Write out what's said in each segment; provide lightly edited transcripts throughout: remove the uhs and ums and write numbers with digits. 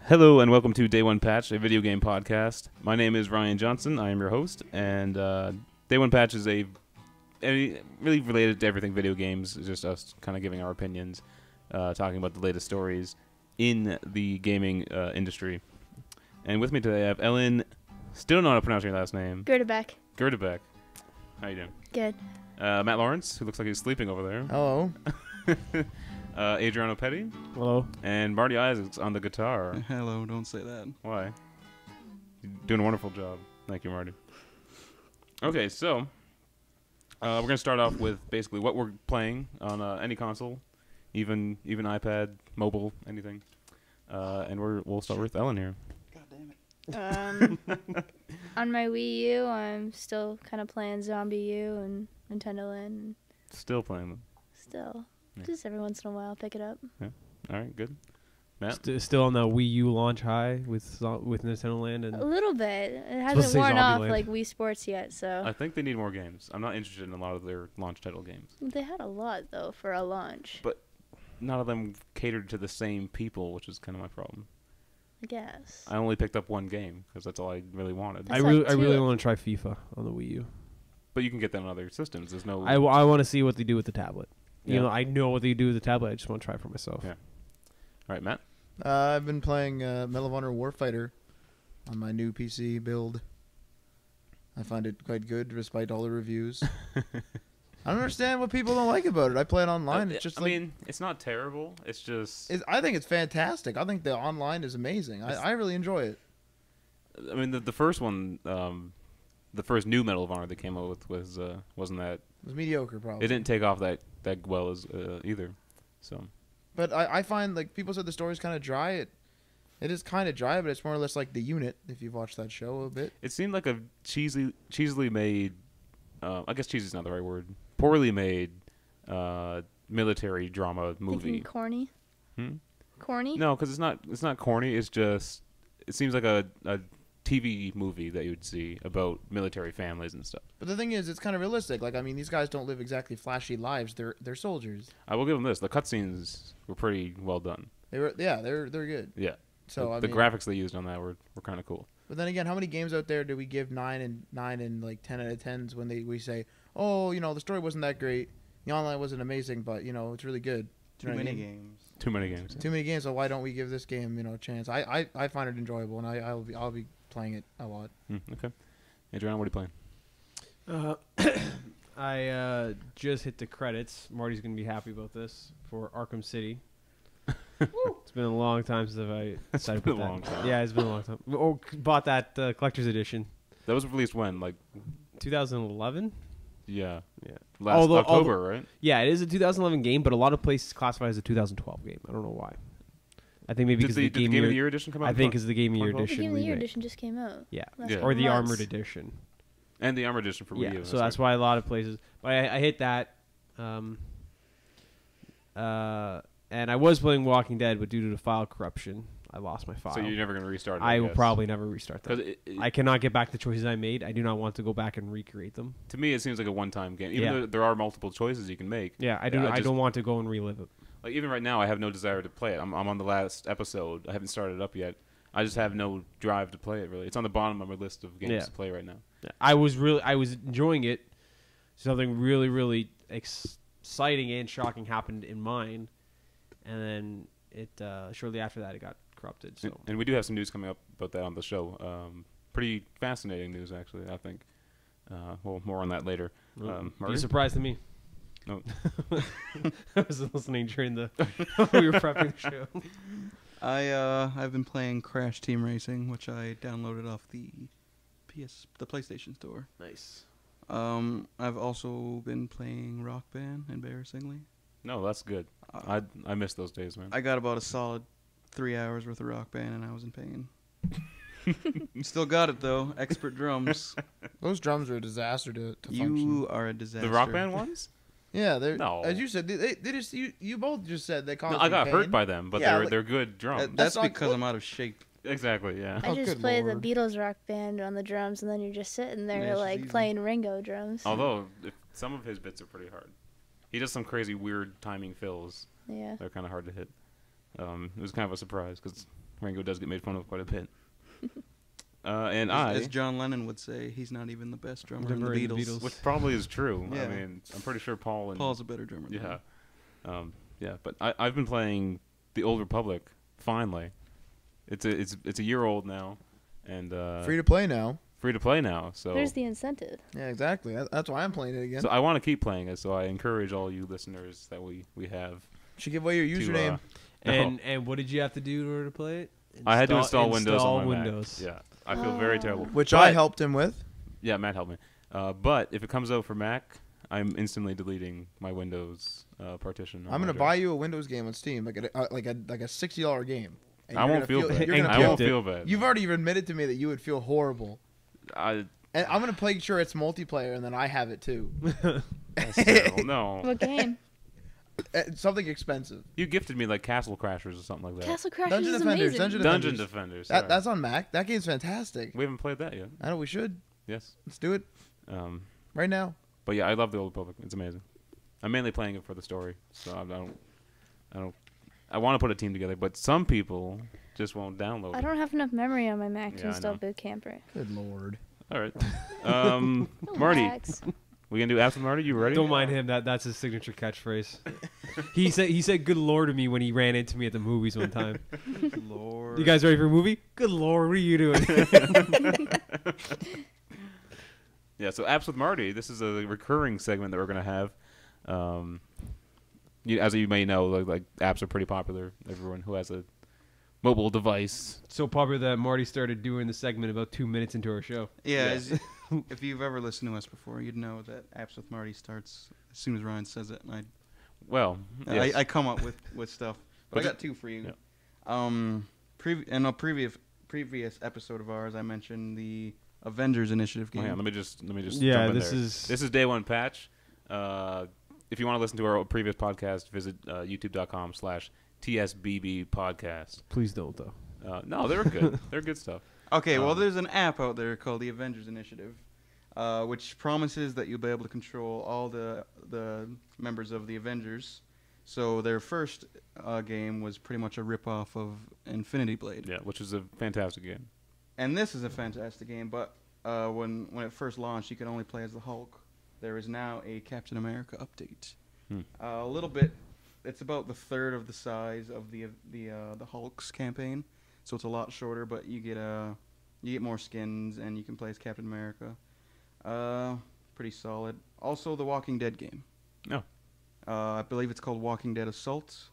Hello and welcome to Day One Patch, a video game podcast. My name is Ryan Johnson. I am your host, and Day One Patch is a really related to everything video games. It's just us kind of giving our opinions, talking about the latest stories in the gaming industry. And with me today, I have Ellen. Still don't know how to pronounce your last name. Gurdebeke. Gurdebeke. How you doing? Good. Matt Lawrence, who looks like he's sleeping over there. Hello. Adriano Petti. Hello. And Marty Isaacs on the guitar. Hello, don't say that. Why? You're doing a wonderful job. Thank you, Marty. Okay, so we're going to start off with basically what we're playing on any console, even iPad, mobile, anything. And we'll start with Ellen here. God damn it. On my Wii U, I'm still kind of playing Zombie U and Nintendo Land. Still playing them. Still. Yeah. Just every once in a while, pick it up. Yeah. All right, good. Matt? Still on the Wii U launch high with Nintendo Land A and little bit. It Supposed to hasn't say worn off Zombieland. like Wii Sports yet, so. I think they need more games. I'm not interested in a lot of their launch title games. They had a lot, though, for a launch. But none of them catered to the same people, which is kind of my problem. I guess. I only picked up one game because that's all I really wanted. That's I like really two. want to try FIFA on the Wii U. But you can get that on other systems. There's no... I want to see what they do with the tablet. Yeah. You know, I know what they do with the tablet. I just want to try it for myself. Yeah. All right, Matt? I've been playing Medal of Honor Warfighter on my new PC build. I find it quite good despite all the reviews. I don't understand what people don't like about it. I play it online. It's just I mean, it's not terrible. It's just... I think it's fantastic. I think the online is amazing. I really enjoy it. I mean, the first one, the first new Medal of Honor that came out with wasn't that... It was mediocre, probably. It didn't take off that well as either. So... But I find, like, people said the story's kind of dry. It is kind of dry, but it's more or less like The Unit, if you've watched that show a bit. It seemed like a cheesily made... I guess cheesy is not the right word. Poorly made military drama movie. Thinking corny? Corny? No, because it's not corny. It's just... It seems like a TV movie that you would see about military families and stuff. But the thing is, it's kind of realistic. Like, I mean, these guys don't live exactly flashy lives. They're soldiers. I will give them this. The cutscenes were pretty well done. They're good. Yeah. So the graphics they used on that were kind of cool. But then again, how many games out there do we give 9 and like 10 out of 10s when we say, oh, you know, the story wasn't that great, the online wasn't amazing, but you know, it's really good. Too many games. Too many games. Too many games. So why don't we give this game, a chance? I find it enjoyable, and I'll be playing it a lot. Okay. Adriano, what are you playing? I just hit the credits. Marty's going to be happy about this for Arkham City. It's been a long time since I decided to put that. Long time. Yeah, it's been a long time. Oh, bought that collector's edition. That was released when? Like 2011? Yeah. Yeah. Last October, right? Yeah, it is a 2011 game, but a lot of places classify it as a 2012 game. I don't know why. I think maybe because Did the Game of the Year edition come out? I think it's the Game of the Year console? The edition. Game of the Year remake. edition just came out. Yeah. Last Yeah. couple Or the months. Armored edition. And the Armored edition for Wii U. So that's why a lot of places. But I hit that. And I was playing Walking Dead, but due to the file corruption, I lost my file. So you're never going to restart it, I will guess. probably never restart that. 'Cause I cannot get back the choices I made. I do not want to go back and recreate them. to me, it seems like a one-time game. Even Yeah. though there are multiple choices you can make. Yeah, I just- don't want to go and relive it. Like even right now, I have no desire to play it. I'm on the last episode. I haven't started it up yet. I just have no drive to play it. Really, it's on the bottom of my list of games Yeah. to play right now. I was enjoying it. Something really, really exciting and shocking happened in mine, and then it shortly after that it got corrupted. So And we do have some news coming up about that on the show. Pretty fascinating news, actually. I think. Well, more on that later. be a Marty? surprise to me. No. I was listening during the we were prepping the show. I've been playing Crash Team Racing, which I downloaded off the PlayStation Store. Nice. I've also been playing Rock Band, embarrassingly. No, that's good. I miss those days, man. I got about a solid 3 hours worth of Rock Band, and I was in pain. Still got it though. Expert drums. Those drums are a disaster to You function. are a disaster. The Rock Band ones? Yeah, they're No. as you said. They just you both just said they caused No, I got pain. hurt by them, but Yeah, they're good drums. That's That's not because good. I'm out of shape. Exactly. Yeah. I Oh, just good play Lord. the Beatles rock band on the drums, and then you're just sitting there Yeah, it's just like easy. playing Ringo drums. Although some of his bits are pretty hard. He does some crazy weird timing fills. Yeah. They're kind of hard to hit. It was kind of a surprise because Ringo does get made fun of quite a bit. And As John Lennon would say, he's not even the best drummer in the Beatles. which probably is true. Yeah. I mean, I'm pretty sure Paul's a better drummer. than Yeah. him. Yeah, but I've been playing the Old Republic finally. It's a year old now, and Free to play now. free to play now. So There's the incentive. Yeah, exactly. That's why I'm playing it again. so I want to keep playing it. So I encourage all you listeners that we have. Should give away your to, username. And what did you have to do in order to play it? I had to install Windows on my Windows. Mac. Yeah, I feel very terrible. Which But- I helped him with. Yeah, Matt helped me. But if it comes out for Mac, I'm instantly deleting my Windows partition. on I'm my gonna drive. buy you a Windows game on Steam, like a $60 game. And I you're won't gonna feel bad. You're gonna I feel, won't feel bad. You've already admitted to me that you would feel horrible. I, And I'm gonna make sure it's multiplayer, and then I have it too. that's terrible. No, What game? Something expensive. you gifted me like Castle Crashers or something like that. Castle Crashers Dungeon is Defenders, amazing. Dungeon Defenders. That, sorry. that's on Mac. That game's fantastic. We haven't played that yet. I know we should. Yes. Let's do it Um, right now. but yeah, I love the Old Republic. It's amazing. I'm mainly playing it for the story, so I want to put a team together, but some people just won't download I it. don't have enough memory on my Mac to Yeah, I install know. Boot Camper. Good lord. All right. Marty, Relax. we gonna do Apps with Marty? You ready? Don't mind him. That's his signature catchphrase. he said "Good Lord" to me when he ran into me at the movies one time. Lord. You guys ready for a movie? Good Lord, what are you doing? Yeah, so Apps with Marty. This is a recurring segment that we're gonna have. As you may know, like apps are pretty popular. Everyone who has a mobile device. So popular that Marty started doing the segment about 2 minutes into our show. Yeah, Yeah. if you've ever listened to us before, you'd know that Apps with Marty starts as soon as Ryan says it. And Well, yes. I come up with stuff. But I got two for you. Yeah. In a previous episode of ours, I mentioned the Avengers Initiative game. Hang on, let me just Yeah, jump in this there. is- This is day one patch. If you want to listen to our previous podcast, visit youtube.com/TSBB podcast. Please don't, though. No, they're good. They're good stuff. Okay, well, Um, there's an app out there called the Avengers Initiative, which promises that you'll be able to control all the members of the Avengers. So their first game was pretty much a ripoff of Infinity Blade. Yeah, which is a fantastic game. And this is a fantastic game, but when it first launched, you could only play as the Hulk. There is now a Captain America update. A little bit. It's about the third of the size of the Hulk's campaign, so it's a lot shorter. But you get more skins, and you can play as Captain America. Pretty solid. Also, the Walking Dead game. Oh. I believe it's called Walking Dead Assault.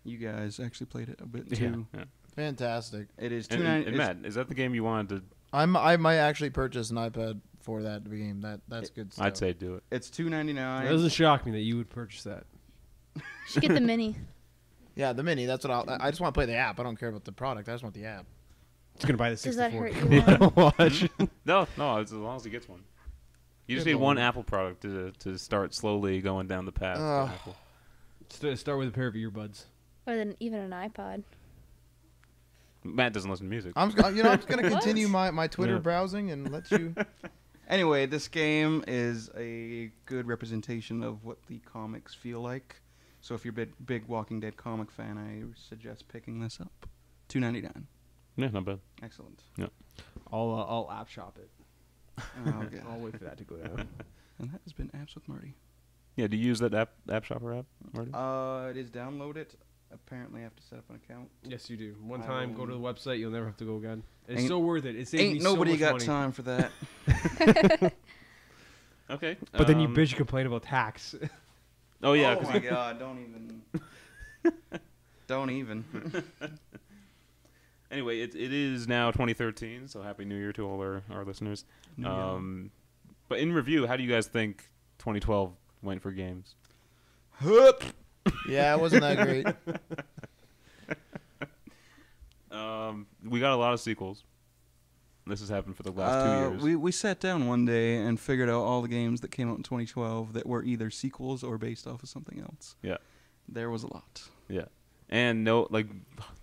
You guys actually played it a bit Yeah. too. yeah. It Fantastic. is And Matt, is that the game you wanted to? I might actually purchase an iPad for that game. That's good stuff. I'd say do it. It's $2.99. It doesn't shock me that you would purchase that. You should get the mini. Yeah, the mini. That's what I just want to play the app. I don't care about the product. I just want the app. It's gonna buy the Does 64. that hurt you? Watch. No, as long as he gets one. You just Good need one lord. Apple product to start slowly going down the path. to Ugh. Apple. Start with a pair of earbuds. Or then even an iPod. Matt doesn't listen to music. I'm just gonna What? continue my Twitter Yeah. browsing and let you. Anyway, this game is a good representation of what the comics feel like. So if you're a big Walking Dead comic fan, I suggest picking this up. $2.99. Yeah, not bad. Excellent. I'll app shop it. Oh, I'll God. wait for that to go down. And that has been Apps with Marty. Yeah, do you use that app shopper app, Marty? It is downloaded. Apparently, I have to set up an account. Yes, you do. One I time, go to the will- website. You'll never have to go again. It's Ain't- so worth it. It saves me Ain't so nobody much got money. time for that. Okay. But then you bitch and complain about tax. Oh yeah. Oh 'cause my God! Don't even. Anyway, it is now 2013, so happy New Year to all our listeners. But in review, how do you guys think 2012 went for games? Yeah, it wasn't that great. We got a lot of sequels. This has happened for the last 2 years. We sat down one day and figured out all the games that came out in 2012 that were either sequels or based off of something else. Yeah. There was a lot. Yeah. And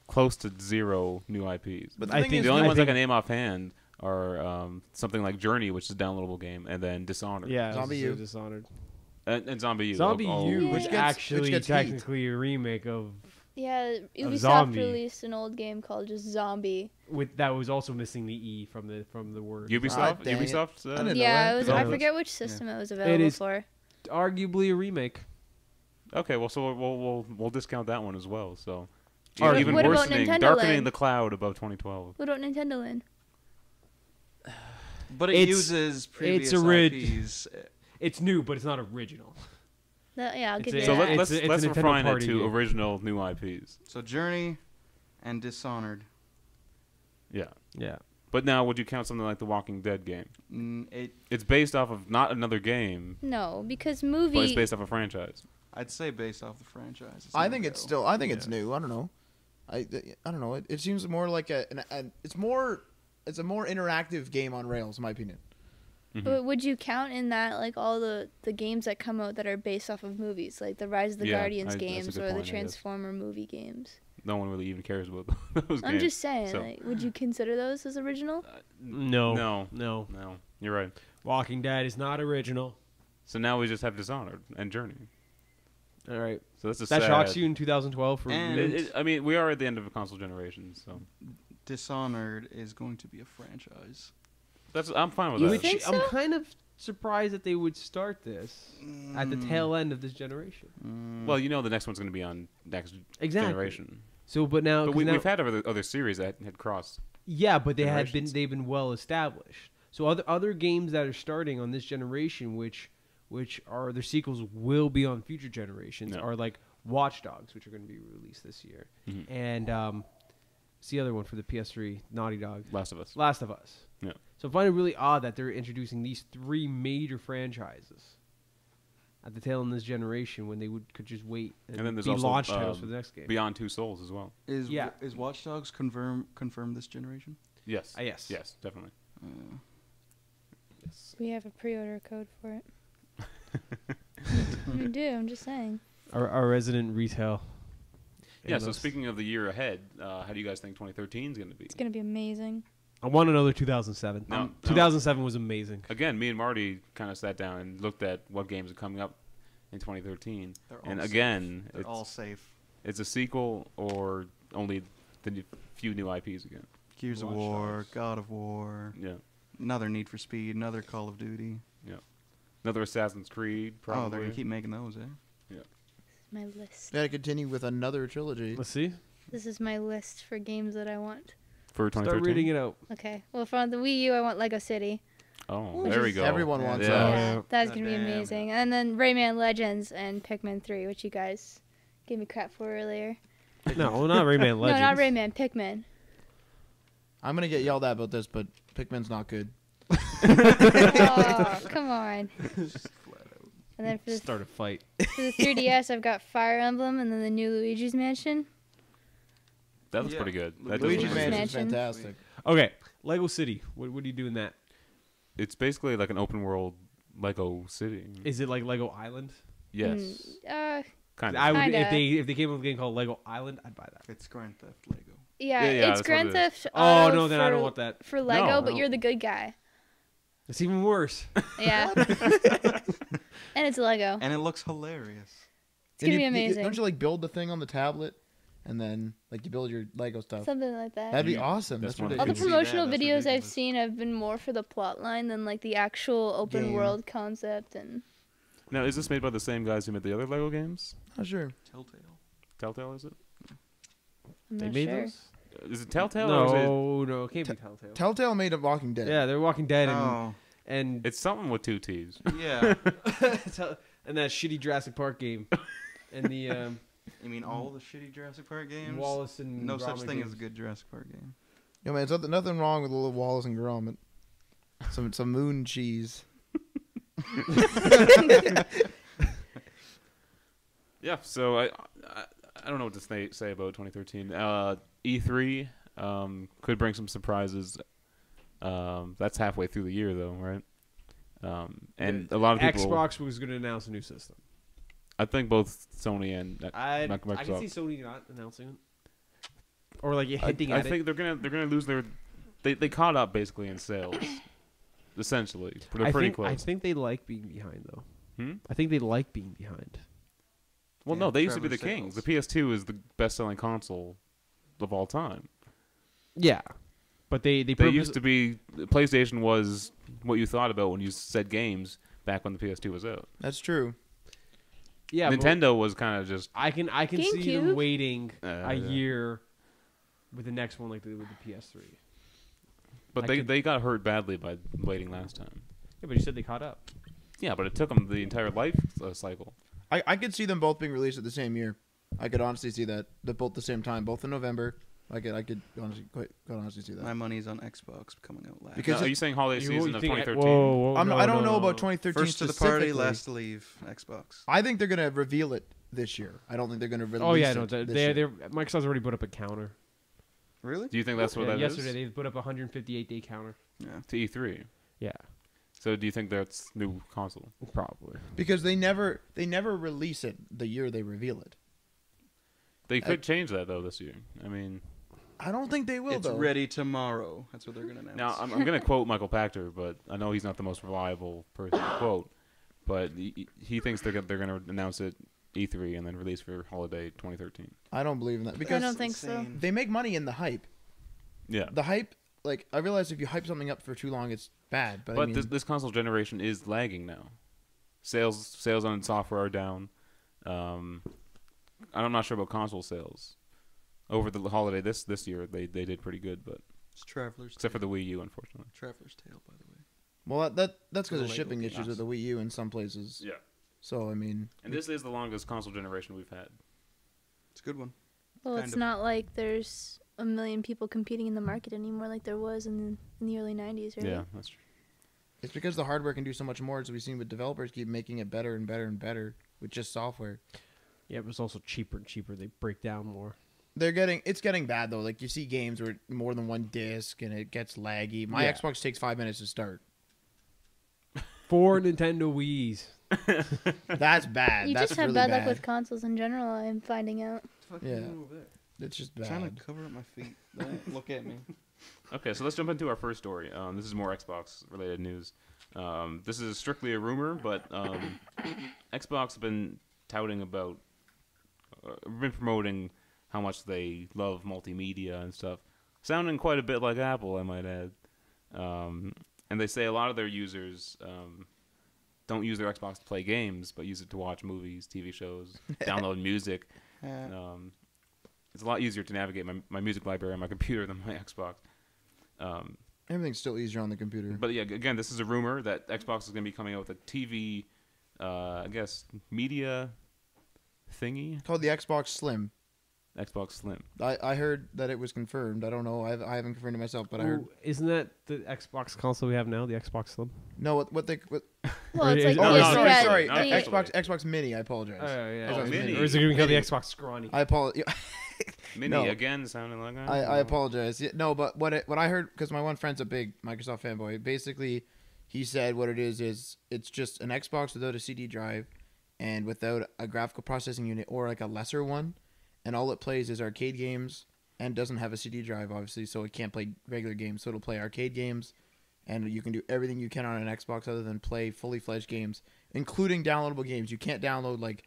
close to zero new IPs. But I thing think is, The only I ones I think- can name offhand are something like Journey, which is a downloadable game, and then Dishonored. Yeah, Zombie U. Dishonored. And Zombie U. Zombie all- U, Yeah. which Which gets- actually which gets heat. technically a remake of Yeah, Ubisoft zombie. released an old game called just Zombie. With that was also missing the E from the word. Ubisoft. dang it. Ubisoft. I didn't know Yeah, that. it was. Yeah. I forget which system it was available is- for. Arguably a remake. Okay, well, so we'll discount that one as well. So Or even what about worsening, Nintendo darkening Land? the cloud above 2012. What about Nintendo Land? But it It's- uses previous it's a rid- IPs. It's new, but it's not original. Yeah, I'll It's give a- you So that. let's It's a let's Nintendo refine it party to game. original new IPs. So Journey and Dishonored. Yeah, Yeah. but now would you count something like the Walking Dead game? It, It's based off of not another game, No, because but it's movie. based off a franchise. I'd say based off the franchise. It's I no think go. it's still. I think it's new. I don't know. I don't know. It seems more like it's a more interactive game on rails, in my opinion. But would you count in that like all the games that come out that are based off of movies, like the Rise of the Yeah, Guardians that's a games good or the point, I guess. Transformer movie games? No one really even cares about those I'm games. just saying, so- like, would you consider those as original? No. No. No. No, you're right. Walking Dead is not original. So now we just have Dishonored and Journey. All right. So that's a That sad. shocks you in 2012 for And- I mean, we are at the end of a console generation, so Dishonored is going to be a franchise. I'm fine with You that. would think I'm so? kind of surprised that they would start this at the tail end of this generation. Well, you know, the next one's going to be on next Exactly. generation. So, but now, But 'cause now we've had other series that had crossed. yeah, but generations. they've been well established. So other games that are starting on this generation, which are their sequels will be on future generations, No. are like Watch Dogs, which are going to be released this year, Mhm. and it's the other one for the PS3, Naughty Dog, Last of Us. Last of Us. Yeah. So I find it really odd that they're introducing these three major franchises at the tail end of this generation when they could just wait and then there's be also, launch titles for the next game. Beyond Two Souls as well. Is Yeah. is Watch Dogs confirmed this generation? Yes. Yes. Yes, definitely. We have a pre-order code for it. We do. I'm just saying. Our resident retail. Yeah, so analyst. speaking of the year ahead, how do you guys think 2013 is going to be? It's gonna be amazing. I want another 2007. No, 2007 was amazing. Again, me and Marty kind of sat down and looked at what games are coming up in 2013. They're all And safe. again, They're all safe. it's a sequel or only the few new IPs again. Gears of Watch War, Dogs. God of War, Yeah. another Need for Speed, another Call of Duty. Another Assassin's Creed, probably. Oh, they're gonna keep making those, eh? My list. Gotta continue with another trilogy. Let's see. This is my list for games that I want. For 2013. Start reading it out. Okay. Well, for the Wii U, I want Lego City. Oh, Which there we is- go. everyone wants Yeah. that. Yeah, that's gonna be Goddamn. amazing. And then Rayman Legends and Pikmin 3, which you guys gave me crap for earlier. No, not Rayman Legends. No, not Rayman. Pikmin. I'm gonna get yelled at about this, but Pikmin's not good. Oh, come on. And then for Start a fight. the 3DS, I've got Fire Emblem and then the new Luigi's Mansion. That looks Yeah. pretty good. That does Luigi's look Mansion. good. Mansion's Mansion. fantastic. Okay, Lego City. What do you do in that? It's basically like an open world Lego city. Is it like Lego Island? Yes. Kind of. I would Kinda. if they came up with a game called Lego Island, I'd buy that. It's Grand Theft Lego. Yeah, Yeah, it's that's Grand what it is. Theft Oh Auto no, then I don't for- want that. for Lego, No, but no. you're the good guy. It's even worse. Yeah. And it's Lego. And it looks hilarious. It's gonna be amazing. Don't you like build the thing on the tablet, and then like you build your Lego stuff? Something like that. That'd be Yeah. awesome. That's That's one of All the Can ridiculous. see that, promotional that's videos I've ridiculous. seen have been more for the plot line than like the actual open Game. world concept. And Now, is this made by the same guys who made the other Lego games? Not sure. Telltale. Telltale, is it? I'm They not made sure. those? Is it Telltale or is No, it can't be Telltale. Telltale made a Walking Dead. Yeah, they're Walking Dead Oh, and it? It's something with two T's. yeah. and that shitty Jurassic Park game, and the You mean all the shitty Jurassic Park games? Wallace and No such Gromit thing games. as a good Jurassic Park game. Yo, man, there's nothing wrong with a little Wallace and Gromit. Some moon cheese. Yeah, so I don't know what to say about 2013. E3 could bring some surprises. That's halfway through the year, though, right? And a lot of people. Xbox was going to announce a new system. I think both Sony and I Microsoft. can see Sony not announcing it, or like I hinting at think it. they're gonna lose their. They caught up basically in sales, essentially. They're pretty I close. think they like being behind though. Hmm? I think they like being behind. Well, Yeah, no, they used to be Trevor the kings. The Sales. PS2 is the best-selling console of all time. Yeah, but they They used to be. PlayStation was what you thought about when you said games back when the PS2 was out. That's true. yeah. but Nintendo was kind of just. I can see them GameCube? waiting Yeah. a year with the next one like they did with the PS3. But I could- they got hurt badly by waiting last time. Yeah, but you said they caught up. Yeah, but it took them the entire life cycle. I could see them both being released at the same year. I could honestly see that. They're both the same time, both in November. I could honestly quite honestly see that. My money's on Xbox coming out last. Because Now, are you saying holiday season You of think- 2013? Whoa, I don't know about 2013 First to the party, specifically. last to leave. Xbox. I think they're gonna reveal it this year. I don't think they're gonna release Oh yeah, it no, this they year. Microsoft's already put up a counter. Really? Do you think that's what Yeah, that is? yesterday they put up a 158-day counter. Yeah. To E3. Yeah, So do you think that's new console? probably. Because they never release it the year they reveal it. They could change that though this year. I mean, I don't think they will It's though. ready tomorrow. That's what they're gonna announce. now I'm going to quote Michael Pachter, but I know he's not the most reliable person to quote. But he thinks they're going to announce it E3 and then release for holiday 2013. I don't believe in that I because don't think so. Insane. they make money in the hype. Yeah. The hype, like I realize if you hype something up for too long, it's bad. But, I But mean, this console generation is lagging now. Sales on software are down. I'm not sure about console sales. Over the holiday this year, they did pretty good, but It's Traveler's except for Tale. the Wii U, unfortunately. Traveler's Tale, by the way. well, that's because The of Lego shipping games. issues with the Wii U in some places. Yeah. So I mean, And this is the longest console generation we've had. It's a good one. Well, Kind it's of. not like there's a million people competing in the market anymore like there was in the early 90s, right? Yeah, that's true. it's because the hardware can do so much more. As we've seen with developers keep making it better and better and better with just software. Yeah, but it's also cheaper and cheaper. They break down more. It's getting bad though. Like you see games where more than one disc and it gets laggy. My Yeah. Xbox takes 5 minutes to start. 4 Nintendo Wii's. That's bad. You That's just have really bad bad. luck with consoles in general, I'm finding out. Yeah. It's just I'm trying bad. to cover up my feet. Don't look at me. Okay, so let's jump into our first story. This is more Xbox-related news. This is strictly a rumor, but Xbox have been touting about, been promoting how much they love multimedia and stuff, sounding quite a bit like Apple, I might add. And they say a lot of their users don't use their Xbox to play games, but use it to watch movies, TV shows, download music. It's a lot easier to navigate my music library on my computer than my Xbox. Everything's still easier on the computer. But yeah, again, this is a rumor that Xbox is going to be coming out with a TV, I guess, media thingy. Called the Xbox Slim. Xbox Slim. I heard that it was confirmed. I don't know. I haven't confirmed it myself, but I heard. Ooh, isn't that the Xbox console we have now, the Xbox Slim? No, what they. What, Well, it's like Oh, this. no, You had sorry. not the- actually. Xbox Mini. I apologize. yeah. Oh, Mini. Or is it going to be called the Mini. Xbox Scrawny? I apologize. Mini No. again, sounding like that. I apologize. Yeah, no, but what I heard, because my one friend's a big Microsoft fanboy. Basically, he said what it is it's just an Xbox without a CD drive, and without a graphical processing unit or like a lesser one, and all it plays is arcade games and doesn't have a CD drive, obviously, so it can't play regular games. So it'll play arcade games, and you can do everything you can on an Xbox other than play fully fledged games, including downloadable games. You can't download like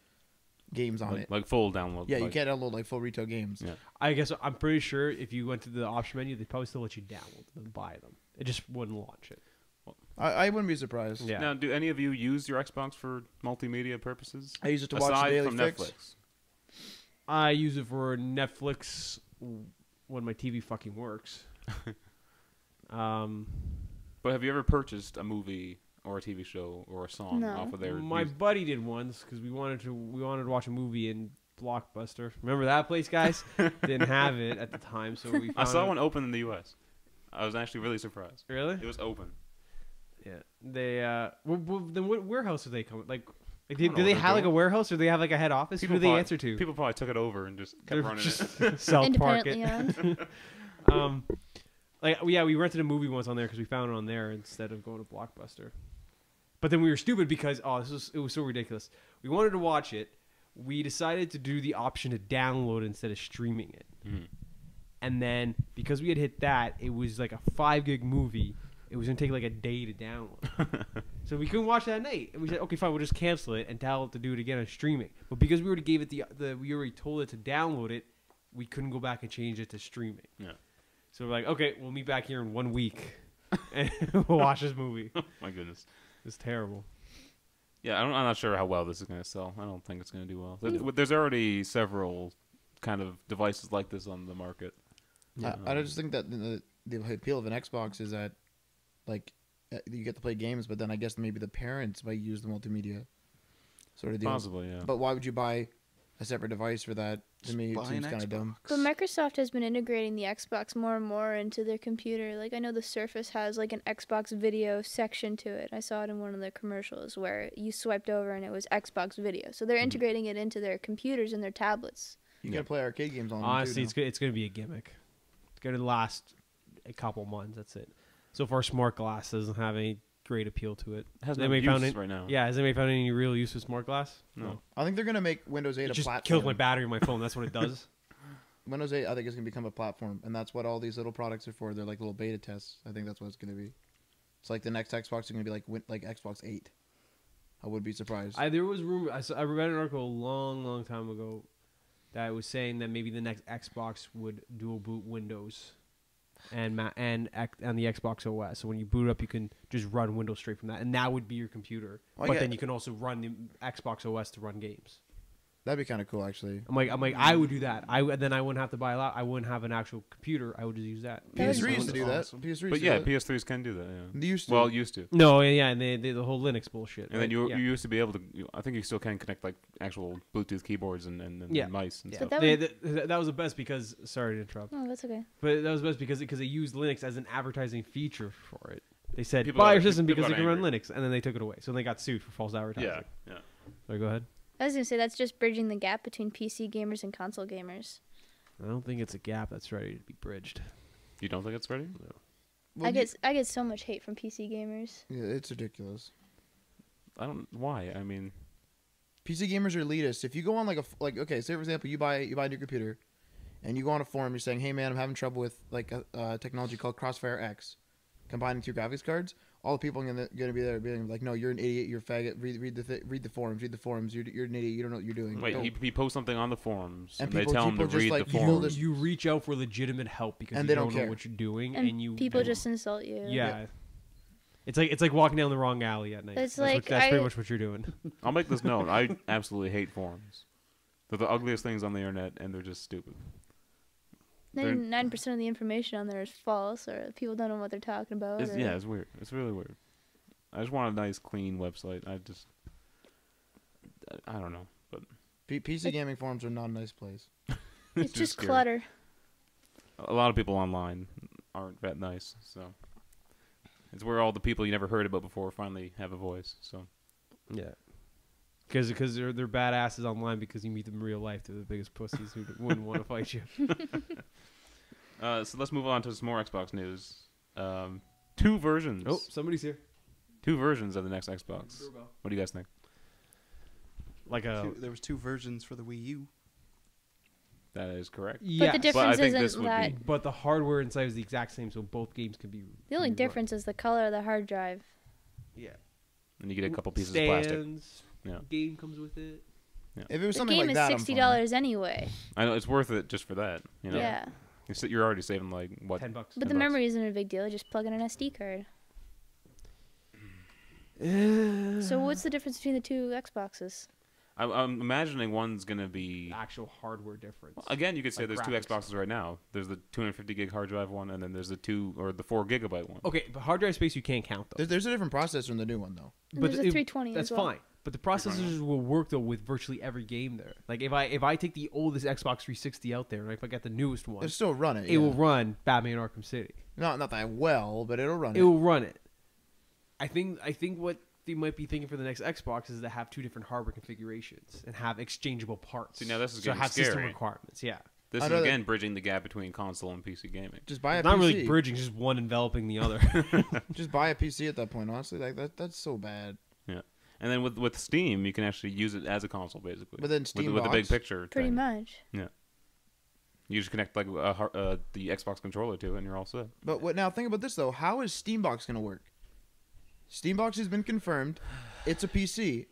games on it. like full download. Yeah, you like- can't download like full retail games. Yeah. I guess I'm pretty sure if you went to the option menu, they'd probably still let you download them and buy them. It just wouldn't launch it. I wouldn't be surprised. Yeah. Now, do any of you use your Xbox for multimedia purposes? I use it to watch Aside Daily from Fix. Netflix. I use it for Netflix when my TV fucking works. But have you ever purchased a movie or a TV show or a song No. off of their My music? buddy did once because we wanted to watch a movie in Blockbuster. Remember that place, guys? Didn't have it at the time, so we. Found I saw it. one open in the U.S. I was actually really surprised. Really? It was open. Yeah. They. Then what warehouse do they come? Like, I do don't know they what have they're like a doing. warehouse, or do they have like a head office? Who do they probably- answer to? People probably took it over and just kept They're running just it. South Park it. Independently owned. Like we rented a movie once on there because we found it on there instead of going to Blockbuster. But then we were stupid because it was so ridiculous. We wanted to watch it. We decided to do the option to download instead of streaming it. Mhm. And then because we had hit that, it was like a 5 gig movie. it was gonna take like a day to download. So we couldn't watch that night. And we said, okay, fine, we'll just cancel it and tell it to do it again on streaming. But because we already gave it we already told it to download it, we couldn't go back and change it to streaming. Yeah. So we're like, okay, we'll meet back here in 1 week and we'll watch this movie. My goodness. It's terrible. Yeah, I'm not sure how well this is going to sell. I don't think it's going to do well. There's already several kind of devices like this on the market. I just think that the appeal of an Xbox is that, like, you get to play games, but then I guess maybe the parents might use the multimedia sort of deal. Possibly, yeah. But why would you buy a separate device for that? To Just me, it buy seems an kind of dumb. But Microsoft has been integrating the Xbox more and more into their computer. Like, I know the Surface has like an Xbox video section to it. I saw it in one of their commercials where you swiped over and it was Xbox video. So they're integrating it into their computers and their tablets. You can play arcade games on them Honestly, too, it's gonna be a gimmick. It's gonna last a couple months. That's it. So far, smart glass doesn't have any great appeal to it. It has no anybody found use it right now. Yeah, has anybody found any real use of smart glass? No. I think they're gonna make Windows 8 It a just platform. kills my battery on my phone. That's what it does. Windows 8, I think, is gonna become a platform, and that's what all these little products are for. They're like little beta tests. I think that's what it's gonna be. It's like the next Xbox is gonna be like Xbox 8. I would be surprised. There was rumor. I read an article a long time ago that was saying that maybe the next Xbox would dual boot Windows and the Xbox OS. So when you boot up, you can just run Windows straight from that, and that would be your computer. Oh, but yeah. then you can also run the Xbox OS to run games. That'd be kind of cool, actually. I'm like, I would do that. Then I wouldn't have to buy a lot. I wouldn't have an actual computer. I would just use that. That was PS3 used to do that. awesome. PS3 used But to yeah, do that. PS3s can do that, yeah. They used to. Well, used to. No, yeah, and they the whole Linux bullshit. And right? then you yeah. used to be able to. I think you still can connect like actual Bluetooth keyboards and Yeah. mice and Yeah. stuff. But That was the best because sorry to interrupt, Oh, that's okay. but that was the best because they used Linux as an advertising feature for it. They said People buy got- your system people because it got can run angry. Linux, and then they took it away. So they got sued for false advertising. Yeah, yeah. Sorry, go ahead. I was gonna say that's just bridging the gap between PC gamers and console gamers. I don't think it's a gap that's ready to be bridged. You don't think it's ready? Well, I get so much hate from PC gamers. Yeah, it's ridiculous. I don't. Why? I mean, PC gamers are elitist. If you go on okay, say for example, you buy a new computer, and you go on a forum, you're saying, "Hey man, I'm having trouble with like a technology called Crossfire X, combining two graphics cards." All the people are gonna be there being like, "No, you're an idiot. You're a faggot. Read the forums. Read the forums. You're an idiot. You don't know what you're doing." wait. Don't- He posts something on the forums, And and, they people- tell him to people just, read like, the people forums. just- You reach out for legitimate help because And you they don't don't know care. what you're doing, And and you people and- just insult you. yeah. It's like walking down the wrong alley at night. It's That's like pretty much what you're doing. I'll make this known. I absolutely hate forums. They're the ugliest things on the internet, and they're just stupid. 99% of the information on there is false, or people don't know what they're talking about. It's, or- yeah, it's weird. It's really weird. I just want a nice, clean website. I don't know, but PC gaming forums are not a nice place. It's just scary. clutter. A lot of people online aren't that nice, so it's where all the people you never heard about before finally have a voice. So Yeah. Because they're badasses online because you meet them in real life. They're the biggest pussies who wouldn't want to fight you. so let's move on to some more Xbox news. Two versions. Oh, somebody's here. Two versions of the next Xbox. What do you guys think? Like a There was two versions for the Wii U. That is correct. yeah. But the But I difference think this isn't would that. be- But the hardware inside is the exact same, so both games can be. The only rerun. difference is the color of the hard drive. Yeah. And you get a couple pieces of plastic. Stands, Yeah. Game comes with it. If it was The something game like is that, I'm $60 anyway. I know it's worth it just for that. You know? Yeah. You're already saving like what? $10. But $10 the memory isn't a big deal. Just plug in an SD card. So what's the difference between the two Xboxes? I'm imagining one's gonna be. Actual hardware difference. Again, you could say Like there's two graphics. Xboxes right now. There's the 250 gig hard drive one, and then there's the 4 gigabyte one. Okay, but hard drive space you can't count though. There's a different processor in the new one though. And there's a 320 That's as well. fine. But the processors will work though with virtually every game there. Like if I take the oldest Xbox 360 out there, and if I get the newest one, It'll still run it. it will run Batman Arkham City. Not that well, but it'll run It it. will run it. I think what they might be thinking for the next Xbox is to have two different hardware configurations and have exchangeable parts. See, now this is so getting have system scary. requirements. Yeah, This I is know that- again bridging the gap between console and PC gaming. Just buy a it's not PC. really bridging, just one enveloping the other. Just buy a PC at that point. Honestly, like that's so bad. Yeah, and then with Steam, you can actually use it as a console basically. But then Steam with a big box? picture. Pretty thing. much. Yeah. You just connect like the Xbox controller to it, and you're all set. But now think about this though. How is Steambox going to work? Steambox has been confirmed. It's a PC.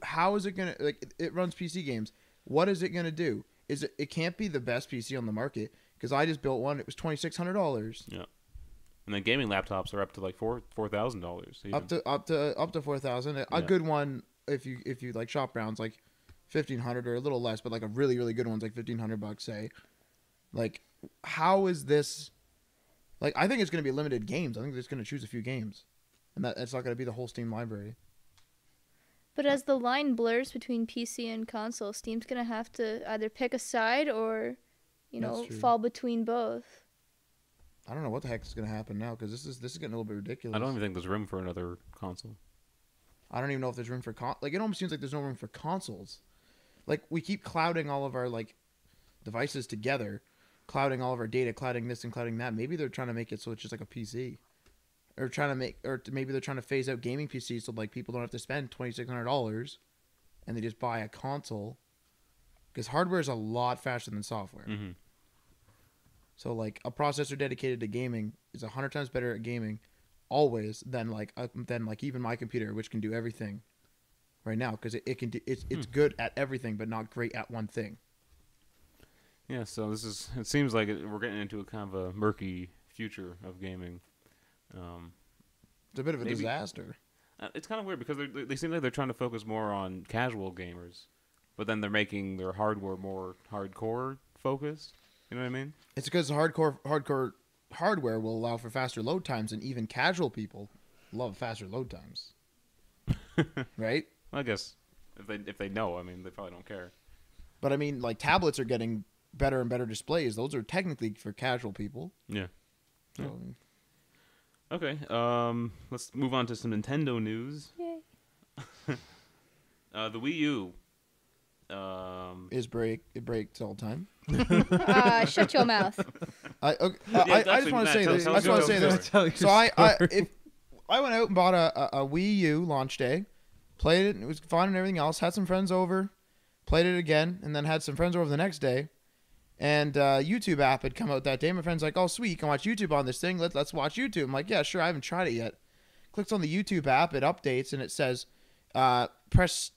How is it going to it runs PC games. What is it going to do? It can't be the best PC on the market because I just built one. It was $2,600. Yeah. And then gaming laptops are up to like $4,000. Up to 4,000. A good one if you like shop around like 1,500 or a little less, but like a really really good one's like $1,500 say. Like how is this? Like I think it's going to be limited games. I think they're just going to choose a few games, and that's not going to be the whole Steam library. But as the line blurs between PC and console, Steam's gonna have to either pick a side or, fall between both. I don't know what the heck is gonna happen now because this is getting a little bit ridiculous. I don't even think there's room for another console. I don't even know if there's room for it almost seems like there's no room for consoles. Like we keep clouding all of our like devices together, clouding all of our data, clouding this and clouding that. Maybe they're trying to make it so it's just like a PC. Maybe they're trying to phase out gaming PCs so like people don't have to spend $2,600 and they just buy a console because hardware is a lot faster than software. Mm-hmm. So like a processor dedicated to gaming is 100 times better at gaming always than like even my computer, which can do everything right now because it's good at everything but not great at one thing. Yeah, so it seems like we're getting into a kind of a murky future of gaming. It's a bit of a disaster. It's kind of weird because they seem like they're trying to focus more on casual gamers, but then they're making their hardware more hardcore focused. You know what I mean? It's because hardcore hardware will allow for faster load times, and even casual people love faster load times. Right? Well, I guess if they know, I mean, they probably don't care. But I mean, like tablets are getting better and better displays. Those are technically for casual people. Yeah. So, Yeah. Okay, let's move on to some Nintendo news. Yay. The Wii U. it breaks all the time. Shut your mouth. I just want to say this. I just want to say this. So I went out and bought a Wii U launch day, played it, and it was fun and everything else. Had some friends over, played it again, and then had some friends over the next day. And YouTube app had come out that day. My friend's like, "Oh, sweet, you can watch YouTube on this thing. Let's watch YouTube." I'm like, "Yeah, sure. I haven't tried it yet." Clicks on the YouTube app. It updates and it says, "Press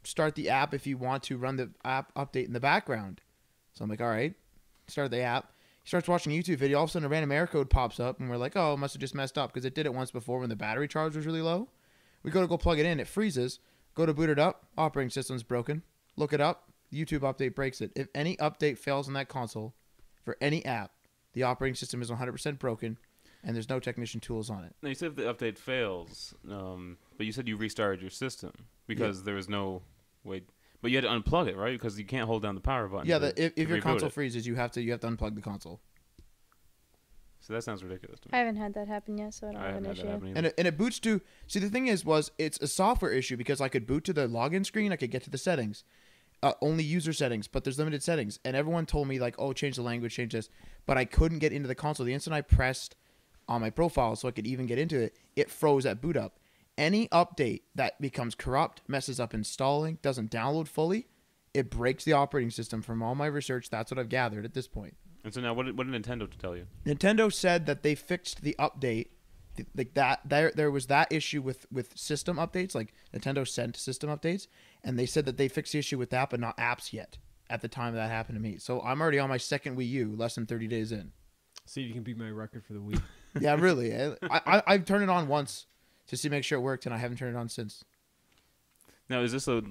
start the app if you want to run the app update in the background." So I'm like, "All right." Start the app. He starts watching a YouTube video. All of a sudden, a random error code pops up, and we're like, "Oh, it must have just messed up," because it did it once before when the battery charge was really low. We go plug it in. It freezes. Go to boot it up. Operating system's broken. Look it up. YouTube update breaks it. If any update fails on that console for any app, the operating system is 100% broken, and there's no technician tools on it. Now, you said if the update fails, but you said you restarted your system because there was no way. But you had to unplug it, right? Because you can't hold down the power button. Yeah, if your console freezes, you have to unplug the console. So that sounds ridiculous to me. I haven't had that happen yet, so I don't have an issue. And it boots to... See, the thing is, it's a software issue because I could boot to the login screen. I could get to the settings. Only user settings, but there's limited settings. And everyone told me, like, oh, change the language, change this. But I couldn't get into the console. The instant I pressed on my profile so I could even get into it, it froze at boot up. Any update that becomes corrupt, messes up installing, doesn't download fully, it breaks the operating system. From all my research, that's what I've gathered at this point. And so now, what did Nintendo tell you? Nintendo said that they fixed the update, like that. There was that issue with system updates, like Nintendo sent system updates, and they said that they fixed the issue with that, but not apps yet. At the time that happened to me, so I'm already on my second Wii U, less than 30 days in. See if you can beat my record for the Wii. Yeah, really. I've turned it on once just to make sure it worked, and I haven't turned it on since. Now, is this a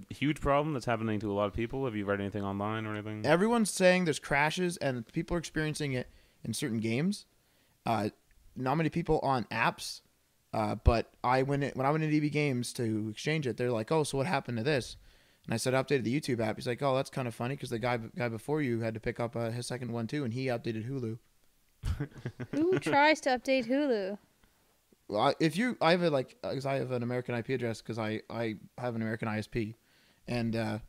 huge problem that's happening to a lot of people? Have you read anything online or anything? Everyone's saying there's crashes, and people are experiencing it in certain games. Not many people on apps, but when I went into EB Games to exchange it, they're like, "Oh, so what happened to this?" And I said, "I updated the YouTube app." He's like, "Oh, that's kind of funny because the guy before you had to pick up his second one too, and he updated Hulu." Who tries to update Hulu? Well, I have an American IP address because I have an American ISP, and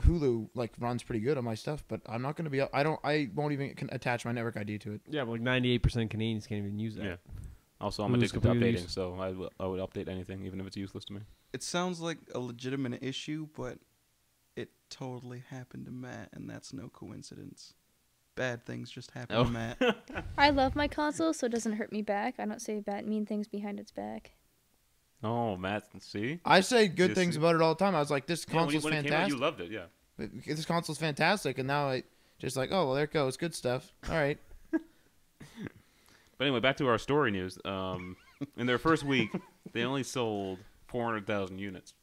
Hulu runs pretty good on my stuff. But I'm not going to be. I won't even attach my network ID to it. Yeah, but 98% Canadians can't even use that. Yeah. Also, I'm addicted to updating, so I would update anything, even if it's useless to me. It sounds like a legitimate issue, but it totally happened to Matt, and that's no coincidence. Bad things just happen Oh. to Matt. I love my console, so it doesn't hurt me back. I don't say bad, mean things behind its back. Oh, Matt, see? I say good Yes, things you- about it all the time. I was like, this Yeah, when, console's when it came out, fantastic. you loved it, yeah. This console's fantastic, and now I just like, oh well, there it goes, good stuff. All right. But anyway, back to our story news. In their first week, they only sold 400,000 units.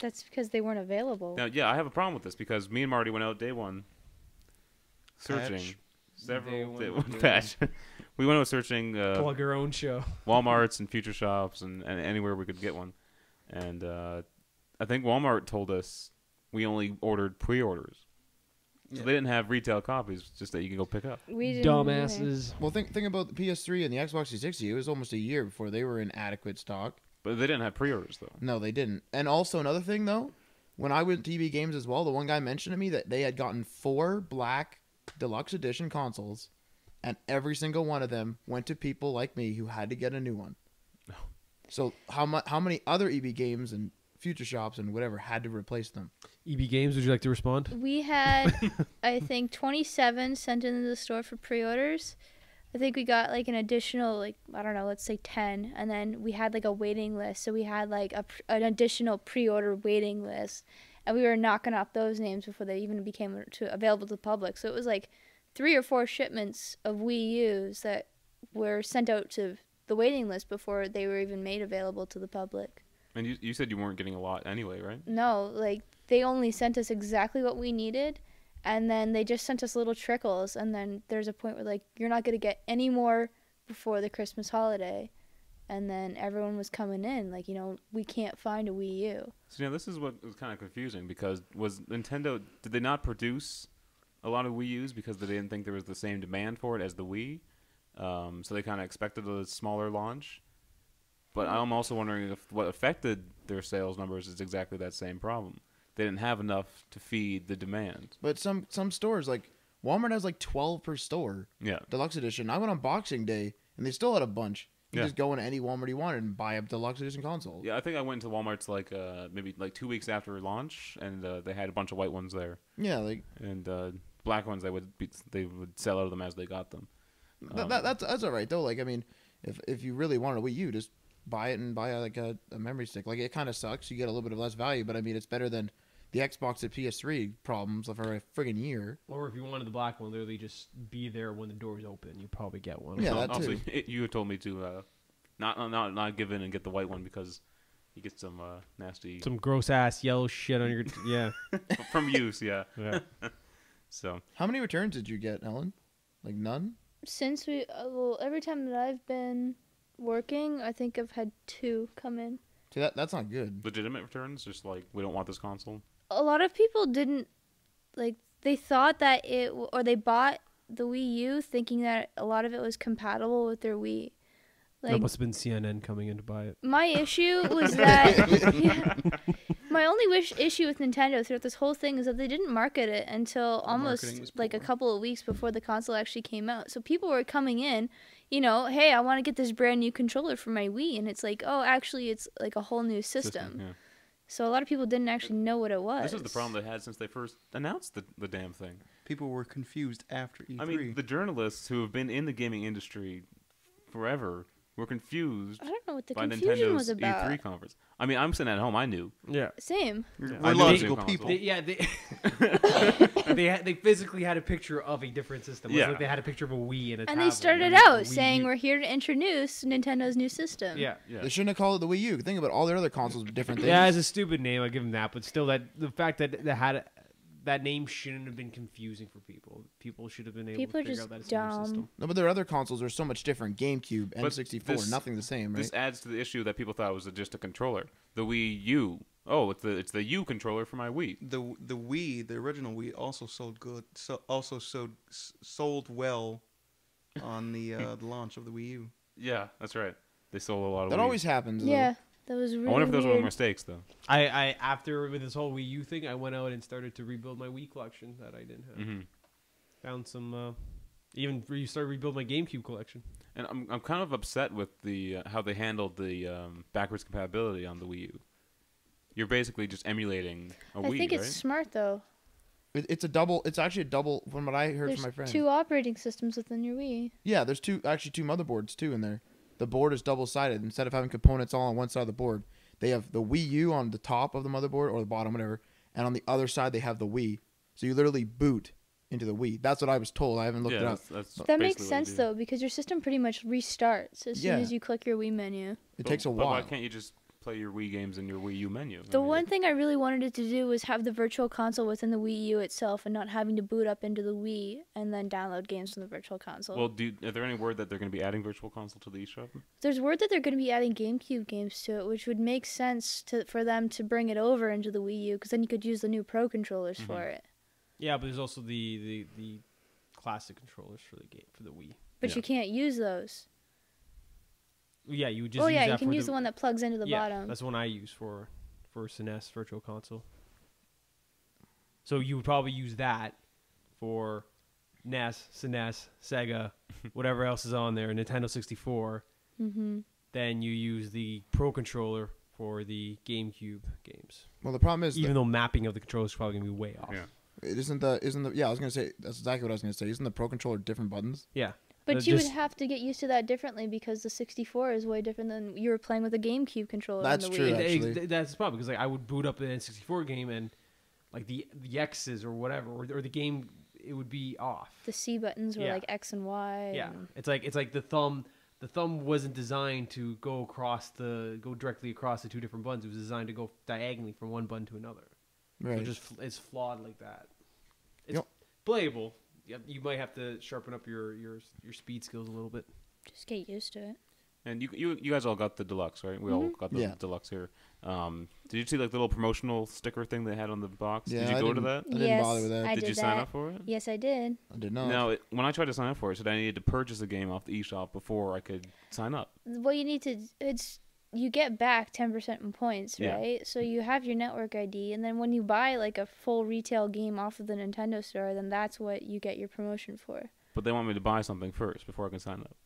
That's because they weren't available. Now, yeah, I have a problem with this because me and Marty went out day one searching Patch. several Day day one, one yeah. patch. We went out searching Plug our own show. Walmarts and future shops and anywhere we could get one. And I think Walmart told us we only ordered pre-orders. So Yeah. they didn't have retail copies, just that you can go pick up. We didn't either. Dumbasses. Well, think about the PS3 and the Xbox 360. It was almost a year before they were in adequate stock. But they didn't have pre-orders, though. No, they didn't. And also another thing though, when I went to EB Games as well, the one guy mentioned to me that they had gotten 4 black deluxe edition consoles, and every single one of them went to people like me who had to get a new one. So how many other EB Games and future shops and whatever had to replace them? EB Games, would you like to respond? We had, I think, 27 sent into the store for pre-orders. I think we got like an additional, like, I don't know, let's say 10. And then we had like a waiting list. So we had like an additional pre-order waiting list. And we were knocking off those names before they even became available to the public. So it was like 3 or 4 shipments of Wii U's that were sent out to the waiting list before they were even made available to the public. And you said you weren't getting a lot anyway, right? No, like they only sent us exactly what we needed, and then they just sent us little trickles, and then there's a point where like you're not going to get any more before the Christmas holiday. And then everyone was coming in like, you know, we can't find a Wii U. So, yeah, this is what was kind of confusing because did they not produce a lot of Wii U's because they didn't think there was the same demand for it as the Wii? So they kind of expected a smaller launch. But I'm also wondering if what affected their sales numbers is exactly that same problem. They didn't have enough to feed the demand. But some stores, like Walmart, has like 12 per store, Yeah. deluxe edition. I went on Boxing Day, and they still had a bunch. You Yeah. just go into any Walmart you wanted and buy a deluxe edition console. Yeah, I think I went to Walmart's like maybe like 2 weeks after launch, and they had a bunch of white ones there, Yeah, like and black ones they would sell out of them as they got them. that's all right though. Like I mean, if you really wanted a Wii U, just buy it and buy like a memory stick. Like it kind of sucks. You get a little bit of less value, but I mean it's better than the Xbox and PS3 problems for a friggin' year. Or if you wanted the black one, literally just be there when the doors open. You probably get one. Yeah, that Obviously, too. you told me to not give in and get the white one because you get some nasty Some gross ass yellow shit on your yeah. from use. Yeah. Yeah. So How many returns did you get, Ellen? Like none? Since we, well, every time that I've been working, I think I've had 2 come in. See, that's not good. legitimate returns, just like we don't want this console. A lot of people didn't, like, they thought that or they bought the Wii U thinking that a lot of it was compatible with their Wii. That Like, must have been CNN coming in to buy it. my issue was that yeah, my only issue with Nintendo throughout this whole thing is that they didn't market it until marketing almost was like a poor. couple of weeks before the console actually came out. So people were coming in, you know, hey, I want to get this brand new controller for my Wii, and it's like, oh, actually, it's like a whole new system. Yeah. So a lot of people didn't actually know what it was. This is the problem they had since they first announced the damn thing. People were confused after E3. I mean, the journalists who have been in the gaming industry forever were confused I don't know what the by confusion Nintendo's was about. E3 conference. I mean, I'm sitting at home. I knew. Yeah. Same. We're I knew logical it was a new people. They physically had a picture of a different system. It was Yeah. like they had a picture of a Wii and a And they tablet started and a out Wii saying U. we're here to introduce Nintendo's new system. Yeah. Yeah. They shouldn't have called it the Wii U. Think about all their other consoles with different things. Yeah, it's a stupid name. I give them that, but still, the fact that they had that name shouldn't have been confusing for people. People should have been able People to are figure just out that it's a new dumb. system. No, but their other consoles are so much different. GameCube, But N64, this- nothing the same, right? This adds to the issue that people thought was just a controller. The Wii U. Oh, it's the U controller for my Wii. The Wii, the original Wii, also sold good. Sold well on the launch of the Wii U. Yeah, that's right. They sold a lot of. That Wiis. always happens. Though. Yeah, that was really I wonder if those were weird. mistakes though. I after with this whole Wii U thing, I went out and started to rebuild my Wii collection that I didn't have. Hmm. Found some, even started to rebuild my GameCube collection. And I'm kind of upset with the how they handled the backwards compatibility on the Wii U. you're basically just emulating a Wii, I think right? it's smart though. It's a double. It's actually a double. From what I heard There's from my friend. 2 operating systems within your Wii. Yeah, there's two motherboards too in there. The board is double sided. Instead of having components all on one side of the board, they have the Wii U on the top of the motherboard or the bottom, whatever, and on the other side they have the Wii. So you literally boot into the Wii. That's what I was told. I haven't looked it up. That's That makes basically what you sense do. though, because your system pretty much restarts as soon Yeah. as you click your Wii menu. It takes a But while. why can't you just play your Wii games in your Wii U menu? The one thing I really wanted it to do was have the virtual console within the Wii U itself and not having to boot up into the Wii and then download games from the virtual console. Well, are there any word that they're going to be adding Virtual Console to the eShop? There's word that they're going to be adding GameCube games to it, which would make sense for them to bring it over into the Wii U, because then you could use the new Pro controllers for it. Yeah, but there's also the classic controllers for the Wii. But Yeah. you can't use those. Yeah, you would just Oh use yeah, that you can for use the one that plugs into the yeah, bottom. that's the one I use for SNES Virtual Console. So you would probably use that for NES, SNES, Sega, whatever else is on there, Nintendo 64. Mm-hmm. Then you use the Pro controller for the GameCube games. Well, the problem is Even though mapping of the controllers is probably gonna be way off. Yeah. it isn't the yeah. I was gonna say that's exactly what I was gonna say. Isn't the Pro controller different buttons? Yeah. But you would just- have to get used to that differently because the 64 is way different than you were playing with a GameCube controller. That's on the true, Wii. actually. That's the problem because like I would boot up the N64 game and like the X's or whatever or the game it would be off. The C buttons were Yeah. like X and Y. Yeah, and- it's like the thumb. The thumb wasn't designed to go directly across the two different buttons. It was designed to go diagonally from one button to another. Right. So it's flawed like that. It's Yep. playable. You might have to sharpen up your speed skills a little bit. Just get used to it. And you guys all got the deluxe, right? We all got the Yeah. deluxe here. Did you see like the little promotional sticker thing they had on the box? Yeah, did you I go to didn't- that? I didn't bother with that. I Did did you sign that. up for it? Yes, I did. I did not. No, when I tried to sign up for it, it said I needed to purchase a game off the eShop before I could sign up. Well, you need to. You get back 10% in points, Yeah. right? So you have your network ID, and then when you buy like a full retail game off of the Nintendo store, then that's what you get your promotion for. But they want me to buy something first before I can sign up.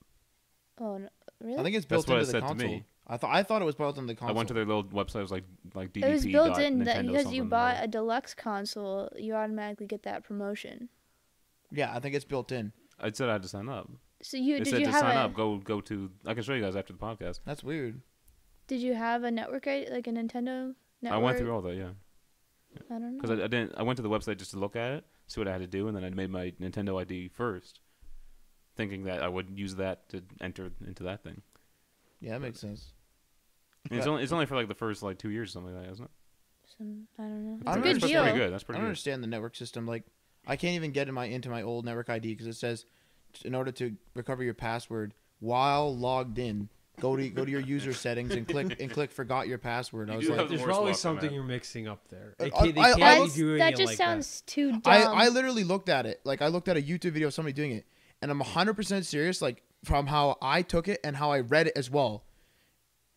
Oh, no, really? I think it's That's built what into it the said to console. me. I thought it was built into the console. I went to their little website. It was like DDP. it was built in that Nintendo because you something, bought or- a deluxe console, you automatically get that promotion. Yeah, I think it's built in. It said I had to sign up. So you It did said you to have sign a up, go to. I can show you guys after the podcast. That's weird. did you have a network ID, like a Nintendo network? I went through all that, yeah. I don't know. Because I didn't. I went to the website just to look at it, see what I had to do, and then I made my Nintendo ID first, thinking that I would use that to enter into that thing. Yeah, that makes sense. And it's only for like the first like 2 years or something like that, isn't it? I don't know. It's I a don't good understand- That's deal. pretty good. That's I pretty don't good. understand the network system. Like, I can't even get into my old network ID because it says, in order to recover your password while logged in, go to your user settings and click forgot your password. I You was do like, have There's worst probably luck, something man. you're mixing up there. I- They can't I- be That's, doing that it just like sounds too dumb. I literally looked at it. Like, I looked at a YouTube video of somebody doing it, and I'm 100% serious. Like, from how I took it and how I read it as well.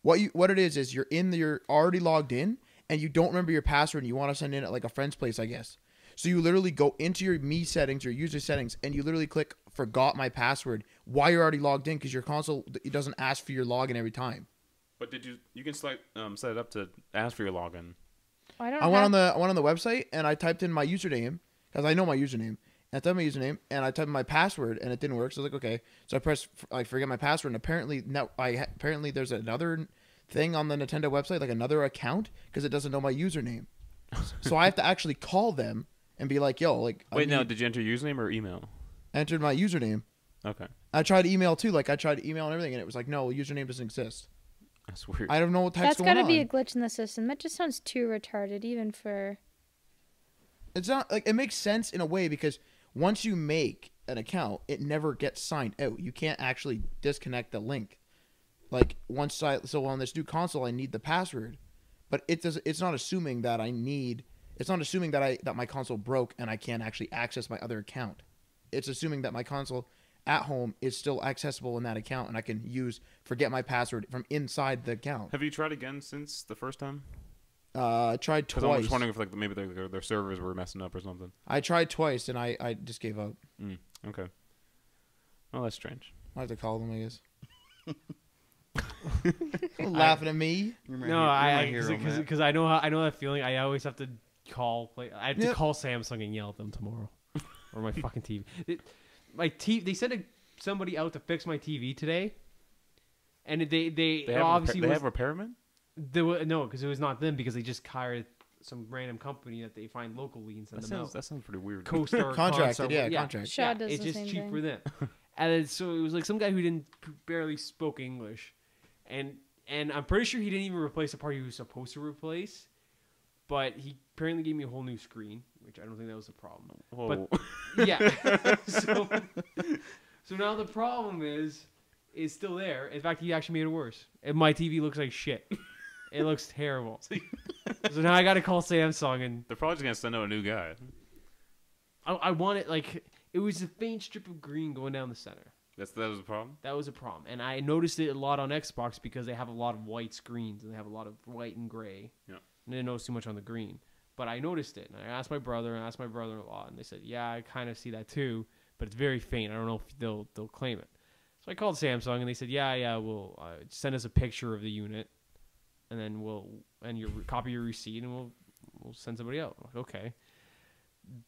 What it is you're already logged in and you don't remember your password and you want to send in at like a friend's place, I guess. So you literally go into your me settings, your user settings, and you literally click forgot my password while you're already logged in because your console it doesn't ask for your login every time. But you can set it up to ask for your login? I don't I went have, on the website and I typed in my username because I know my username. And I typed my username and I typed in my password and it didn't work. So I was like, okay. So I pressed forget my password and apparently apparently there's another thing on the Nintendo website, like another account, because it doesn't know my username. So I have to actually call them and be like, yo, like Wait, now did you enter your username or email? entered my username. Okay, I tried email too. Like I tried to email and everything, and it was like, no, username doesn't exist. that's weird. I don't know what the heck's that's going got to on. be a glitch in the system. That just sounds too retarded, even for. It's not like it makes sense in a way because once you make an account, it never gets signed out. You can't actually disconnect the link. Like so on this new console, I need the password, but it's not assuming that It's not assuming that my console broke and I can't actually access my other account. It's assuming that my console at home is still accessible in that account and I can forget my password from inside the account. Have you tried again since the first time? I tried Because I'm twice. just wondering if like maybe their servers were messing up or something. I tried twice and I just gave up. Okay. Well, that's strange. I have to call them, I guess. Laughing at me. You're my No, hero, you're my hero, Matt. because I know that feeling. I always have to I have to Yep. call Samsung and yell at them tomorrow, or my fucking TV. They sent somebody out to fix my TV today, and they obviously they have repairmen. no, because it was not them, because they just hired some random company that they find locally and send them out. That sounds pretty weird. Co-star Contracted, Constar, contract. Shaw does it's the just same cheap thing. for them. And then, so it was like some guy who barely spoke English, and I'm pretty sure he didn't even replace the part he was supposed to replace, but he apparently gave me a whole new screen, which I don't think that was a problem. Whoa. But yeah, so now the problem is still there. In fact, he actually made it worse. And my TV looks like shit. It looks terrible. So now I got to call Samsung, and They're probably just gonna send out a new guy. I want it like it was a faint strip of green going down the center. That was the problem. That was a problem, and I noticed it a lot on Xbox because they have a lot of white screens and they have a lot of white and gray. Yeah. And I didn't notice too much on the green, but I noticed it, and I asked my brother and I asked my brother-in-law, and they said, "Yeah, I kind of see that too, but it's very faint. I don't know if they'll claim it." So I called Samsung, and they said, "Yeah, we'll send us a picture of the unit, and then copy your receipt, and we'll send somebody out." I'm like, okay.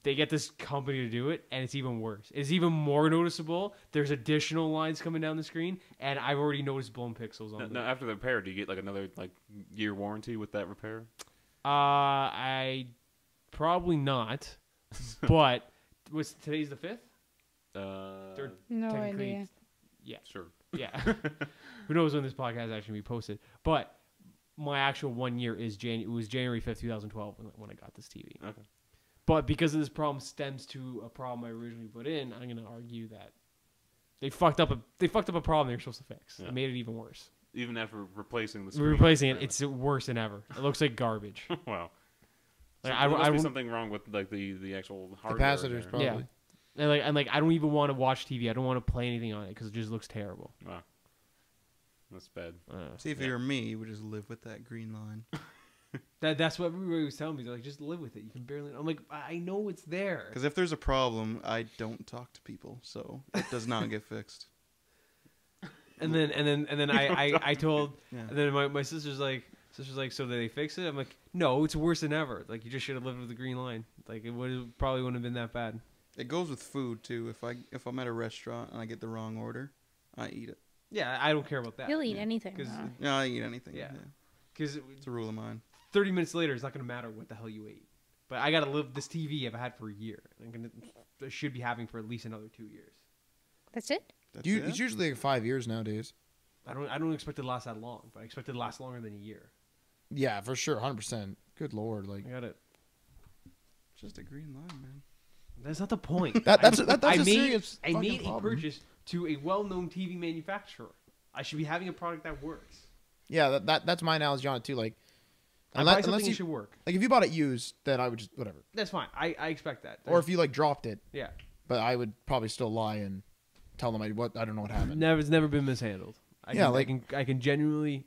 They get this company to do it, and it's even worse. It's even more noticeable. There's additional lines coming down the screen, and I've already noticed blown pixels on Now, after the repair, do you get like another year warranty with that repair? I probably not, but today's the 5th? They're No technically- idea. Yeah. Sure. Yeah. Who knows when this podcast is actually going to be posted. But my actual 1 year is it was January 5th, 2012 when I got this TV. Okay. But because of this problem stems to a problem I originally put in, I'm going to argue that they fucked up a problem they were supposed to fix. Yeah. It made it even worse. Even after replacing the We're screen. replacing it. It's worse than ever. It looks like garbage. Wow. Like, There must be something wrong with the actual hardware. Capacitors, there. probably. Yeah. And I don't even want to watch TV. I don't want to play anything on it because it just looks terrible. Wow. That's bad. See, if you were me, you would just live with that green line. That's what everybody was telling me. They're like, just live with it. You can barely. I'm like, I know it's there. Because if there's a problem, I don't talk to people, so it does not get fixed. And then I told. Yeah. And then my sister's like, so did they fix it? I'm like, no, it's worse than ever. Like, you just should have lived with the green line. Like, probably wouldn't have been that bad. It goes with food too. If I'm at a restaurant and I get the wrong order, I eat it. Yeah, I don't care about that. He'll eat anything. 'Cause though. Yeah, I eat anything. Yeah. Yeah. Because It's a rule of mine. 30 minutes later, it's not going to matter what the hell you ate. But I got to live this TV I've had for a year. I should be having for at least another 2 years. That's it. That's You, it? it's usually like 5 years nowadays. I don't expect it to last that long, but I expect it to last longer than a year. Yeah, for sure, 100%. Good lord, like I got it. It's just a green line, man. That's not the point. that's a I made serious I fucking made a problem. purchase to a well-known TV manufacturer. I should be having a product that works. Yeah, that's my analogy on it too. Like, I buy something unless it you should work. like, if you bought it used, then I would just whatever. That's fine. I expect that. Or if you like dropped it, yeah, but I would probably still lie and tell them I don't know what happened. it's never been mishandled. Yeah, I can genuinely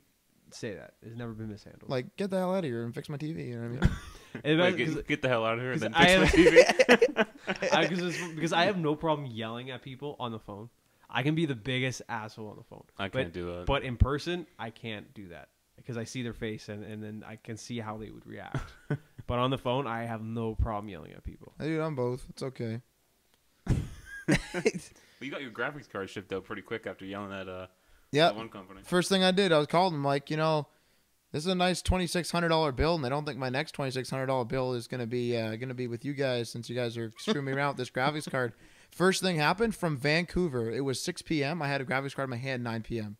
say that it's never been mishandled. Like, get the hell out of here and fix my TV. You know what I mean? And uh, Like, because get the hell out of here and then I fix my have- TV. because I have no problem yelling at people on the phone. I can be the biggest asshole on the phone. I can't do that. But in person, I can't do that because I see their face and then I can see how they would react. But on the phone, I have no problem yelling at people. I do it on both. It's okay. Well, you got your graphics card shipped out pretty quick after yelling at Yeah. one company. First thing I did, I was calling them like, this is a nice $2,600 bill, and I don't think my next $2,600 bill is gonna be with you guys since you guys are screwing me around with this graphics card. First thing happened from Vancouver. It was 6 p.m. I had a graphics card in my hand 9 p.m.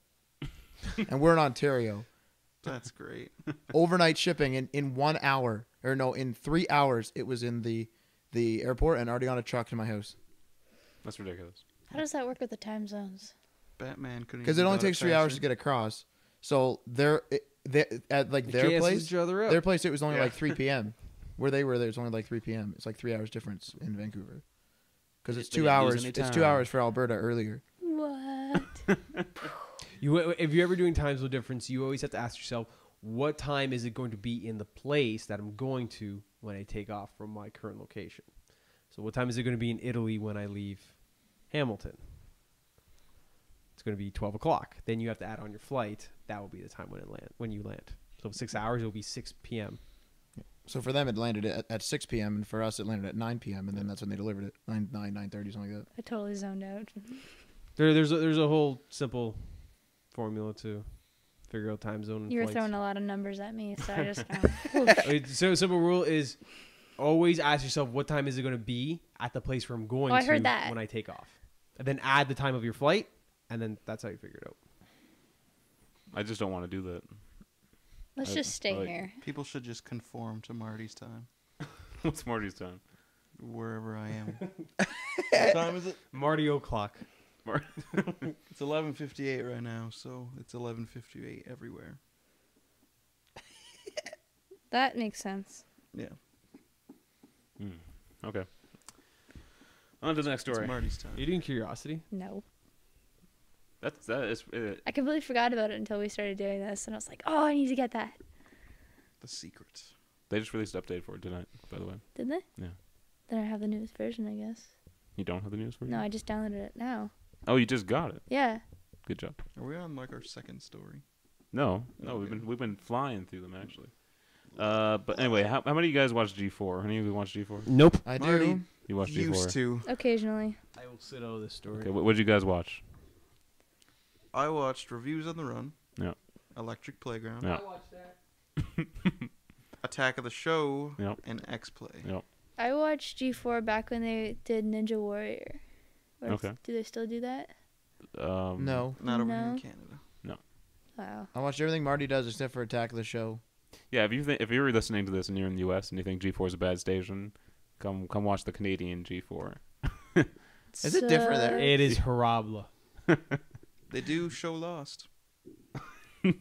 and we're in Ontario. That's great. Overnight shipping in 1 hour, in 3 hours. It was in the airport and already on a truck to my house. That's ridiculous. How does that work with the time zones? Batman couldn't. Because it only takes 3 hours to get across. So at like their place, their place, it was only like 3 p.m. Where they were, there was only like 3 p.m. It's like 3 hours difference in Vancouver. Because it's They 2 didn't hours. use any It's 2 time. hours for Alberta earlier. What? If you're ever doing time zone difference, you always have to ask yourself, what time is it going to be in the place that I'm going to when I take off from my current location? So what time is it going to be in Italy when I leave Hamilton? going to be 12 o'clock. Then you have to add on your flight. That will be the time when you land. So 6 hours, it'll be 6 p.m. So for them, it landed at 6 p.m. and for us, it landed at 9 p.m. And then that's when they delivered it, 9:30, something like that. I totally zoned out. There's a whole simple formula to figure out time zone. And You were flights. throwing a lot of numbers at me, so I just. So simple rule is always ask yourself what time is it going to be at the place where I'm going I to heard that. when I take off, and then add the time of your flight, and then that's how you figure it out. I just don't want to do that. Let's just stay here. People should just conform to Marty's time, What's Marty's time? wherever I am. What time is it? Marty O'clock. It's 11:58 right now, so it's 11:58 everywhere. That makes sense. Yeah, Okay. On to the next it's story. Marty's time. Are you doing Curiosity? No. That is. I completely forgot about it until we started doing this, and I was like, oh, I need to get that. The secret. They just released an update for it tonight, by the way. Did they? Yeah. Then I have the newest version, I guess. You don't have the news for me? No, I just downloaded it now. Oh, you just got it. Yeah. Good job. Are we on like our second story? No, Okay. we've been flying through them actually. But anyway, how many of you guys watch G4? Any of you watch G4? Nope. I Marty do. You watch used G4? to. Occasionally. I will sit out of this story. Okay, what did you guys watch? I watched Reviews on the Run. Yeah. Electric Playground. Yeah. watched that. Attack of the Show. Yep. And X-Play. Yep. I watched G4 back when they did Ninja Warrior. Okay. Do they still do that? No. Not over here No. in Canada. Wow. I watched everything Marty does except for Attack of the Show. Yeah, if you're listening to this and you're in the U.S. and you think G4 is a bad station, come watch the Canadian G4. Is it different there? It is horrible. They do show Lost. They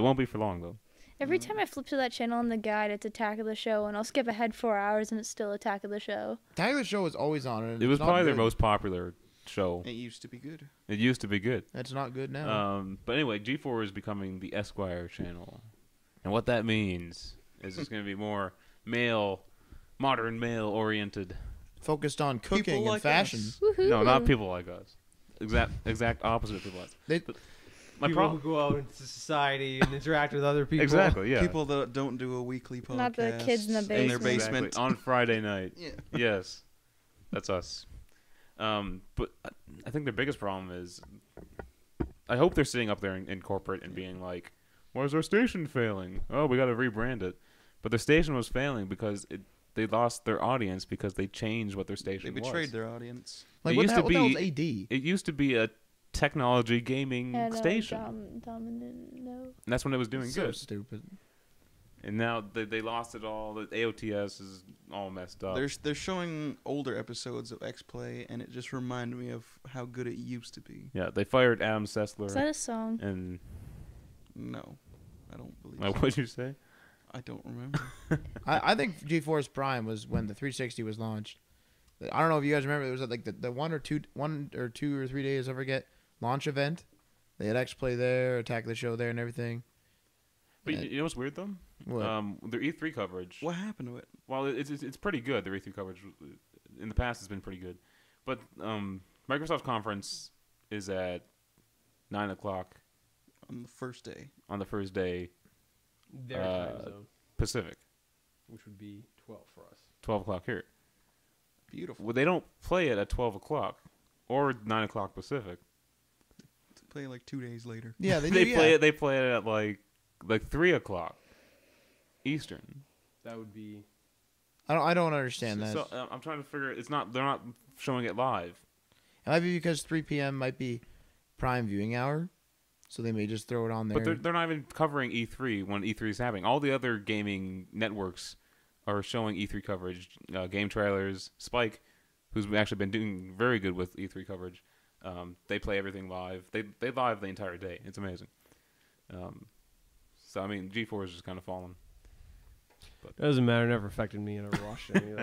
won't be for long though. Every time I flip to that channel in the guide, it's Attack of the Show, and I'll skip ahead 4 hours, and it's still Attack of the Show. Attack of the Show is always on. And It was it's not probably their good. most popular show. It used to be good. It used to be good. It's not good now. But anyway, G4 is becoming the Esquire channel, and what that means is it's going to be more modern male oriented. Focused on cooking People and like fashion. us. Woohoo! No, not people like us. Exact opposite of people like us. They, My People problem. who go out into society and interact with other people. Exactly. Yeah. People that don't do a weekly podcast. Not the kids in the In their basement. basement. Exactly. On Friday night. Yeah. Yes, that's us. But I think their biggest problem is, I hope they're sitting up there in corporate and being like, "Why is our station failing? Oh, we got to rebrand it." But their station was failing because they lost their audience because they changed what their station They was. betrayed their audience. like It what used the to hell was be- AD? It used to be a technology gaming And, station, no. and that's when it was doing so good. stupid. And now they lost it all. The AOTS is all messed up. They're showing older episodes of X-Play, and it just reminded me of how good it used to be. Yeah, they fired Adam Sessler. Is that a song? And No, I don't believe like, so. what'd you say? I don't remember. I think GeForce Prime was when the 360 was launched. I don't know if you guys remember. It was at like the 1 or 2 or 3 days, I forget, launch event. They had X-Play there, Attack of the Show there, and everything. But Yeah. you know what's weird though? What? Their E3 coverage. What happened to it? Well, it's pretty good. Their E3 coverage in the past has been pretty good, but Microsoft conference is at 9:00 On the first day. on the first day Their time zone, Pacific, which would be 12 for us. 12:00 here. Beautiful. Well, they don't play it at 12:00 or 9:00 Pacific. Play like 2 days later. Yeah, they, They do, play yeah. it. They play it at like 3:00 Eastern. That would be. I don't understand that. So I'm trying to figure. It's not. They're not showing it live. It might be because 3 p.m. might be prime viewing hour, so they may just throw it on there. But they're not even covering E3 when E3 is happening. All the other gaming networks are showing E3 coverage, game trailers. Spike, who's actually been doing very good with E3 coverage, they play everything live. They live the entire day. It's amazing. So I mean, G4 is just kind of falling. It doesn't matter. It never affected me. I never watched any of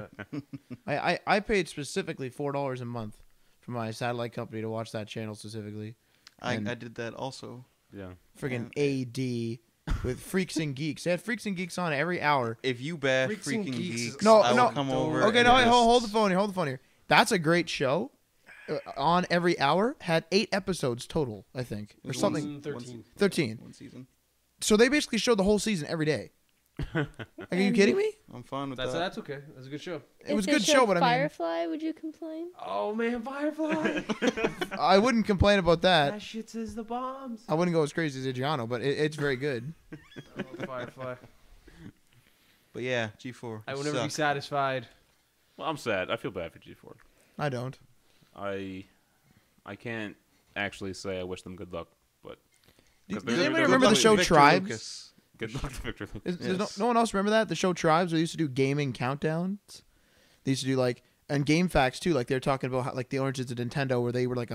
that. I paid specifically $4 a month for my satellite company to watch that channel specifically. I And- did that also. Yeah. Friggin' AD with Freaks and Geeks. They had Freaks and Geeks on every hour. If you bash Freaks and freaking Geeks is- geeks, No, I will no. come over. Okay, and no, just- hold the phone here. Hold the phone here. That's a great show. on every hour had 8 episodes total, I think, or something. 13. 13. One season. So they basically showed the whole season every day. Like, are you kidding me? I'm fine with That's that. okay. That's a good show. It was a If they good show, showed but I mean, Firefly, would you complain? Oh man, Firefly. I wouldn't complain about that. That shit says the bombs. I wouldn't go as crazy as Adriano, but it's very good. Oh, Firefly. But yeah, G4. I will never be satisfied. Well, I'm sad. I feel bad for G4. I don't. I can't actually say I wish them good luck, but Does they're- anybody they're- remember the show Tribes? good luck to Victor Lucas. Does no one else remember that? The show Tribes, they used to do gaming countdowns. They used to do like, and Game Facts too, like they were talking about how, like the Oranges of Nintendo, where they were like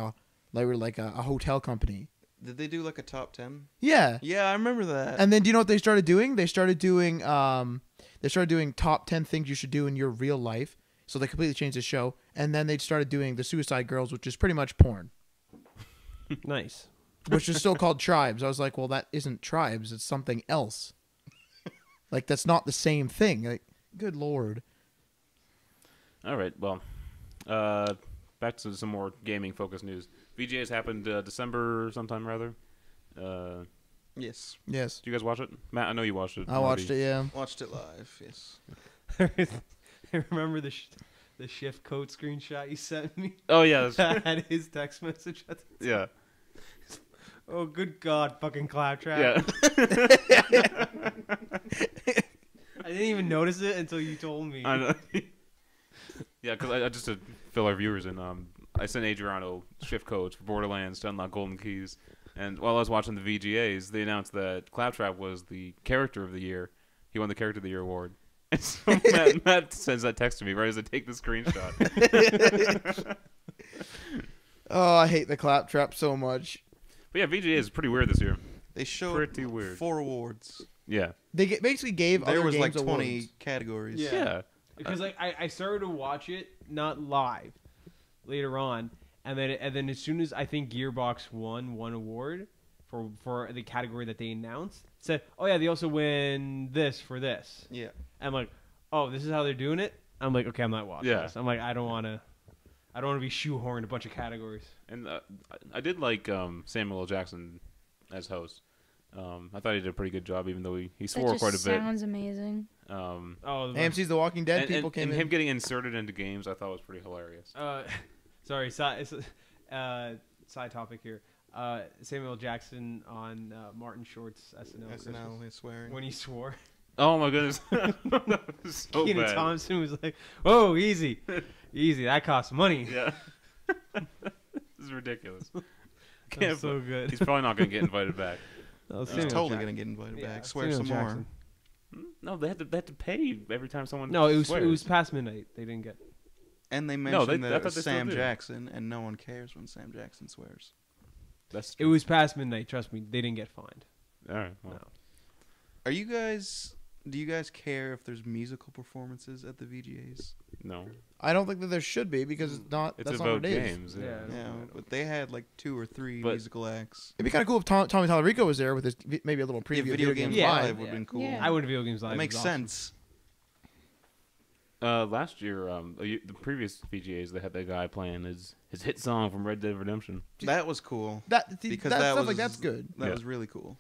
a hotel company. Did they do like a top 10? Yeah. Yeah, I remember that. And then do you know what they started doing? They started doing top 10 things you should do in your real life. So they completely changed the show, and then they started doing the Suicide Girls, which is pretty much porn, Nice. which is still called Tribes. I was like, well, that isn't Tribes; it's something else. Like that's not the same thing. Like, good lord. All right, well, back to some more gaming-focused news. VGAs happened December sometime, rather. Yes. Yes, Did you guys watch it? Matt, I know you watched it. I watched it. Yeah. Watched it live, yes. I remember the shift code screenshot you sent me. Oh, yeah. That's, That had his text message. yeah. Oh, good God, fucking Claptrap. Yeah. I didn't even notice it until you told me. I know. Yeah, because I just to fill our viewers in, I sent Adriano shift codes for Borderlands to unlock golden keys. And while I was watching the VGAs, they announced that Claptrap was the character of the year. He won the character of the year award. And so Matt sends that text to me right as I take the screenshot. Oh, I hate the Claptrap so much. But yeah, VGA is pretty weird this year. They showed Pretty weird. 4 awards. Yeah. They basically gave There other was like games 20 awards. categories. Yeah. Yeah. Because like I started to watch it not live later on, and then as soon as I think Gearbox won one award for the category that they announced, it said, oh yeah, they also win this for this. Yeah. I'm like, oh, this is how they're doing it. I'm like, okay, I'm not watching Yeah. this. I'm like, I don't want to be shoehorned a bunch of categories. And I did like Samuel L. Jackson as host. I thought he did a pretty good job, even though he That swore just quite a bit. sounds amazing. Oh, AMC's The Walking Dead people came in. him getting inserted into games, I thought was pretty hilarious. sorry, side topic here. Samuel L. Jackson on Martin Short's SNL. SNL is swearing. When he swore. Oh my goodness, that was so Kenan bad. Thompson was like, "Whoa, easy, easy. That costs money." Yeah, this is ridiculous. That was so good. He's probably not going to get invited back. That He's totally going to get invited back. Swear Samuel some Jackson. more. No, they had to pay every time someone. No, it swears. was past midnight. They didn't get. And they No, mentioned I that it thought was they still Sam do. Jackson, and no one cares when Sam Jackson swears. That's It was past midnight. Trust me, they didn't get fined. all right. Well, No. Do you guys care if there's musical performances at the VGAs? no, I don't think that there should be because it's not. it's that's not about what it is. games. Yeah. Yeah, but they had like 2 or 3 But- musical acts. It'd be kind of cool if Tommy Tallarico was there with his maybe a little preview. Yeah, of video games Yeah. live would have Yeah. been cool. Yeah. I wouldn't video games live. That makes It was awesome. sense. Last year, the previous VGAs, they had that guy playing his hit song from Red Dead Redemption. That was cool. Because that stuff was like that's good. That Yeah. was really cool.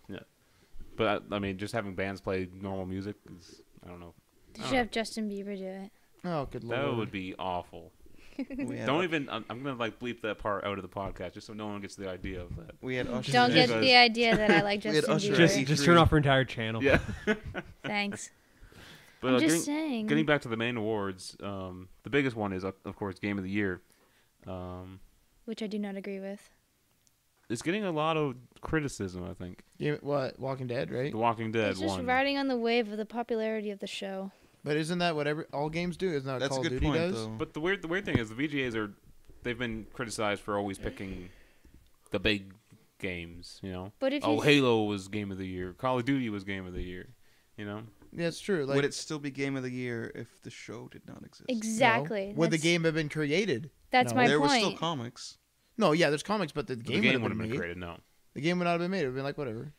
But I mean, just having bands play normal music is, I don't know. They should have Justin Bieber do it. Oh, good lord. That would be awful. We had, Don't even. I'm gonna like bleep that part out of the podcast just so no one gets the idea of that. we had Usher. Don't get Jesus. the idea that I like We had Justin Usher Bieber. at Just E3. turn off our entire channel. Yeah. Thanks. But I'm getting, just saying. getting back to the main awards, the biggest one is of course Game of the Year. Which I do not agree with. It's getting a lot of criticism. I think What Walking Dead, right? The Walking Dead It's just won. riding on the wave of the popularity of the show. But isn't that what all games do? Isn't that what That's a Call of good Duty point, does? though. But the weird thing is the VGAs they've been criticized for always picking the big games. You know. But if Oh, you Halo was Game of the Year. Call of Duty was Game of the Year. You know. Yeah, it's true. Like, Would it still be Game of the Year if the show did not exist? exactly. Would the That's- game have been created? That's No. my There point. were still comics. No, yeah, there's comics, but the The game, game would would have have been been made. created. No. The game would not have been made. It would have been like whatever.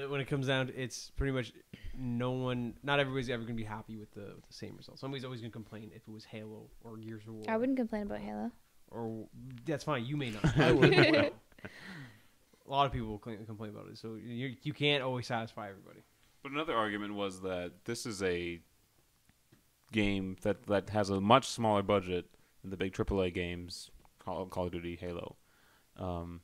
When it comes down to it's pretty much not everybody's ever going to be happy with the same result. Somebody's always going to complain if it was Halo or Gears of War. I wouldn't complain about Halo. or that's fine. You may not. I would. A lot of people will complain about it. So you can't always satisfy everybody. But another argument was that this is a game that has a much smaller budget than the big AAA games, Call of Duty, Halo, and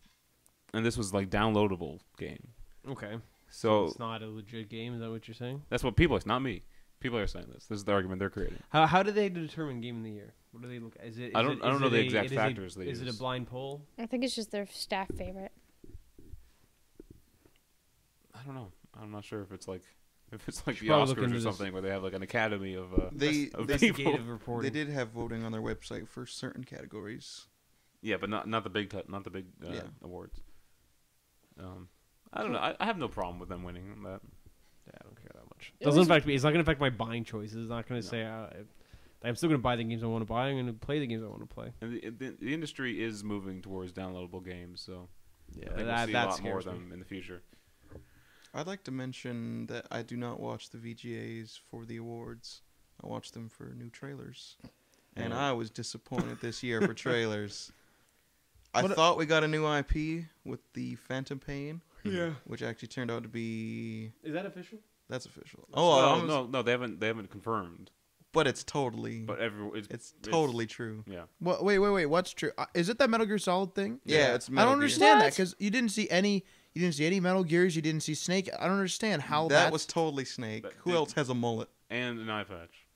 this was like downloadable game. Okay. So It's not a legit game. Is that what you're saying? that's what people. It's not me. People are saying this. This is the argument they're creating. How do they determine game of the year? What do they look at? Is it? I don't know the exact factors they Is it a use. blind poll? I think it's just their staff favorite. I don't know. I'm not sure if it's like the Should probably look Oscars or into this. something where they have like an academy of They of they, people. Investigative reporting. they did have voting on their website for certain categories. Yeah, but not the big Yeah. awards. I don't know. I have no problem with them winning on that. Yeah, I don't care that much. It Doesn't was- affect me. It's not going to affect my buying choices. It's not going to say I'm still going to buy the games I want to buy. I'm going to play the games I want to play. And the industry is moving towards downloadable games, so Yeah, I think we'll see a lot more of them in the future. I'd like to mention that I do not watch the VGAs for the awards. I watch them for new trailers. And Yeah. I was disappointed this year for trailers. I What a- thought we got a new IP with the Phantom Pain, Yeah. which actually turned out to be Is that official? that's official. No, they haven't confirmed, But it's totally but it's totally true. yeah. What? Wait. What's true? Is it that Metal Gear Solid thing? Yeah, it's I Metal don't Gear. understand that What? because you didn't see any. You didn't see any Metal Gears. You didn't see Snake. I don't understand how That was totally Snake. But Who did- else has a mullet? And an eye patch.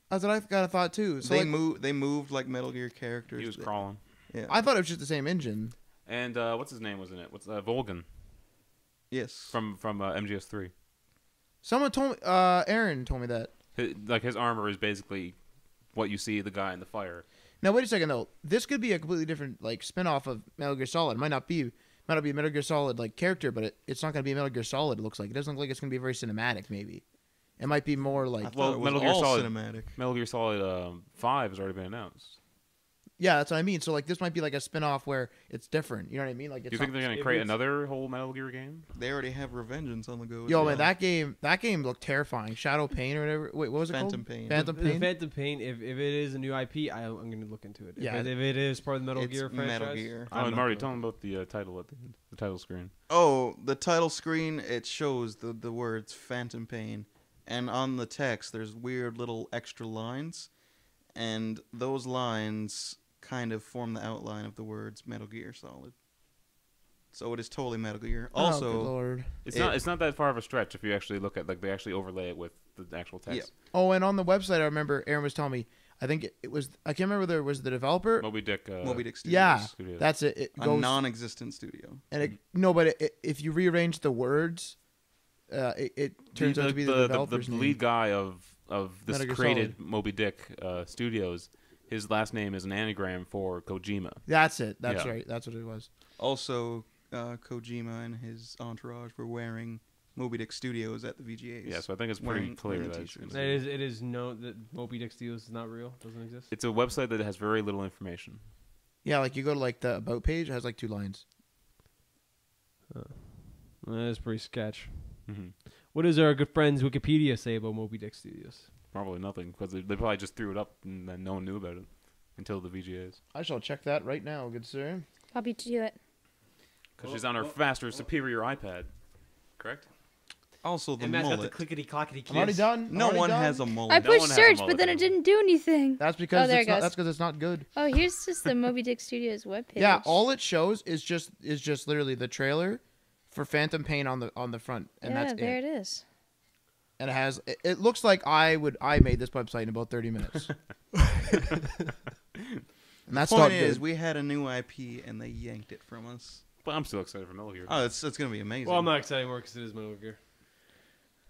That's what I kind of thought too. So They like, moved like Metal Gear characters. He was crawling. Yeah. I thought it was just the same engine. And what's his name was in it? What's Volgan yes. from MGS3? Someone told me. Aaron told me that. His armor is basically what you see the guy in the fire. Now wait a second though. This could be a completely different like spin-off of Metal Gear Solid. It might not be a Metal Gear Solid like character, but it's not going to be Metal Gear Solid. It looks like it doesn't look like it's going to be very cinematic. Maybe it might be more I like thought Well, it was Metal Gear all Solid- cinematic. Metal Gear Solid 5 has already been announced. yeah, that's what I mean. So like this might be like a spin-off where it's different. You know what I mean? Like Do it's you think not- they're going to it create was- another whole Metal Gear game? They already have Revengeance on the go. as Yo well. man, that game looked terrifying. Shadow Pain or whatever. Wait, what was it Phantom called? Pain. Phantom The Pain. Phantom Pain. If it is a new IP, I'm going to look into it. Yeah. If it is part of the Metal It's Gear franchise. Metal Gear. Oh, I'm and not Marty, gonna tell look them about the title at the title screen. Oh, the title screen, it shows the words Phantom Pain. And on the text, there's weird little extra lines. And those lines kind of form the outline of the words Metal Gear Solid. So it is totally Metal Gear. Oh, good Also, Lord. It's not that far of a stretch if you actually look at they actually overlay it with the actual text. Yeah. Oh, and on the website, I remember Aaron was telling me. I think it was. I can't remember whether it was the developer. Moby Dick. Moby Dick Studios. Yeah, Studios. that's it. It A goes non-existent studio. and it, no, but if you rearrange the words, it turns out to be the developer's the name. lead guy of this Metal Gear created Moby Dick Studios. His last name is an anagram for Kojima. That's it. That's Yeah. right. That's what it was. Also, Kojima and his entourage were wearing Moby Dick Studios at the VGAs. Yeah, so I think it's pretty Wearing- clear wearing that it's, t-shirts. It is known that Moby Dick Studios is not real. Doesn't exist. it's a website that has very little information. Yeah, like you go to like the about page, it has like 2 lines. That is pretty sketch. Hmm. What does our good friends Wikipedia say about Moby Dick Studios? Probably nothing because they probably just threw it up and then no one knew about it until the VGAs. I shall check that right now, good sir. Copy to it. Because she's on her faster, superior iPad. Correct? Also, the And Matt's got the mullet. clickety clackety I'm already done. No one has a mullet. I No one pushed has a search, mullet but then it anymore. didn't do anything. That's because there it's it not, goes. that's because it's not good. Oh, here's just the Moby Dick Studios webpage. Yeah, all it shows is just literally the trailer for Phantom Pain on the front, and yeah, that's there it. it is. And it has. It looks like I made this website in about 30 minutes. And that's Point not is, good. we had a new IP and they yanked it from us. But I'm still excited for Metal Gear. Oh, it's gonna be amazing. Well, I'm not excited more because it is Metal Gear.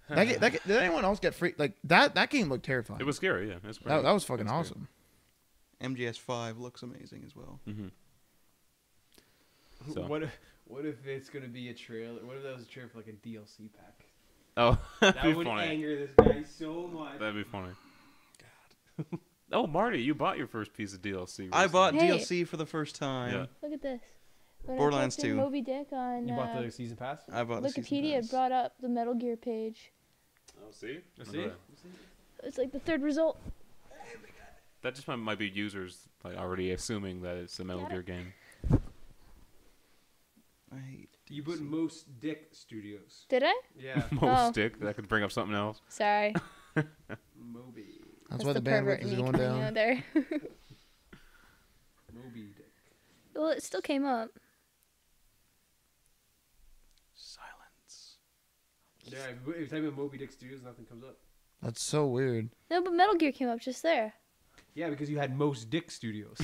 Did anyone else get free? Like that game looked terrifying. It was scary, yeah. It's That was fucking scary. awesome. MGS5 looks amazing as well. Mm-hmm. So. What if it's gonna be a trailer? What if that was a trailer for like a DLC pack? Oh, That that'd be would funny. anger this guy so much. That'd be funny. God. Oh, Marty, you bought your first piece of DLC. I bought Hey. DLC for the first time. Yeah. Look at this. When Borderlands I typed in 2. Moby Dick on You bought the season pass? I bought the season Wikipedia, pass. it brought up the Metal Gear page. Oh, see? See? It's like the third result. That just might be users like already assuming that it's a Metal Got Gear it. game. I hate. You put most Dick Studios. Did I? Yeah. Most Oh. stick. That could bring up something else. Sorry. Moby. That's why the pervert bandwidth is in me going coming down. out there. Moby Dick. Well, it still came up. Silence. Yeah, if you type in Moby Dick Studios, nothing comes up. That's so weird. No, but Metal Gear came up just there. Yeah, because you had most Dick Studios.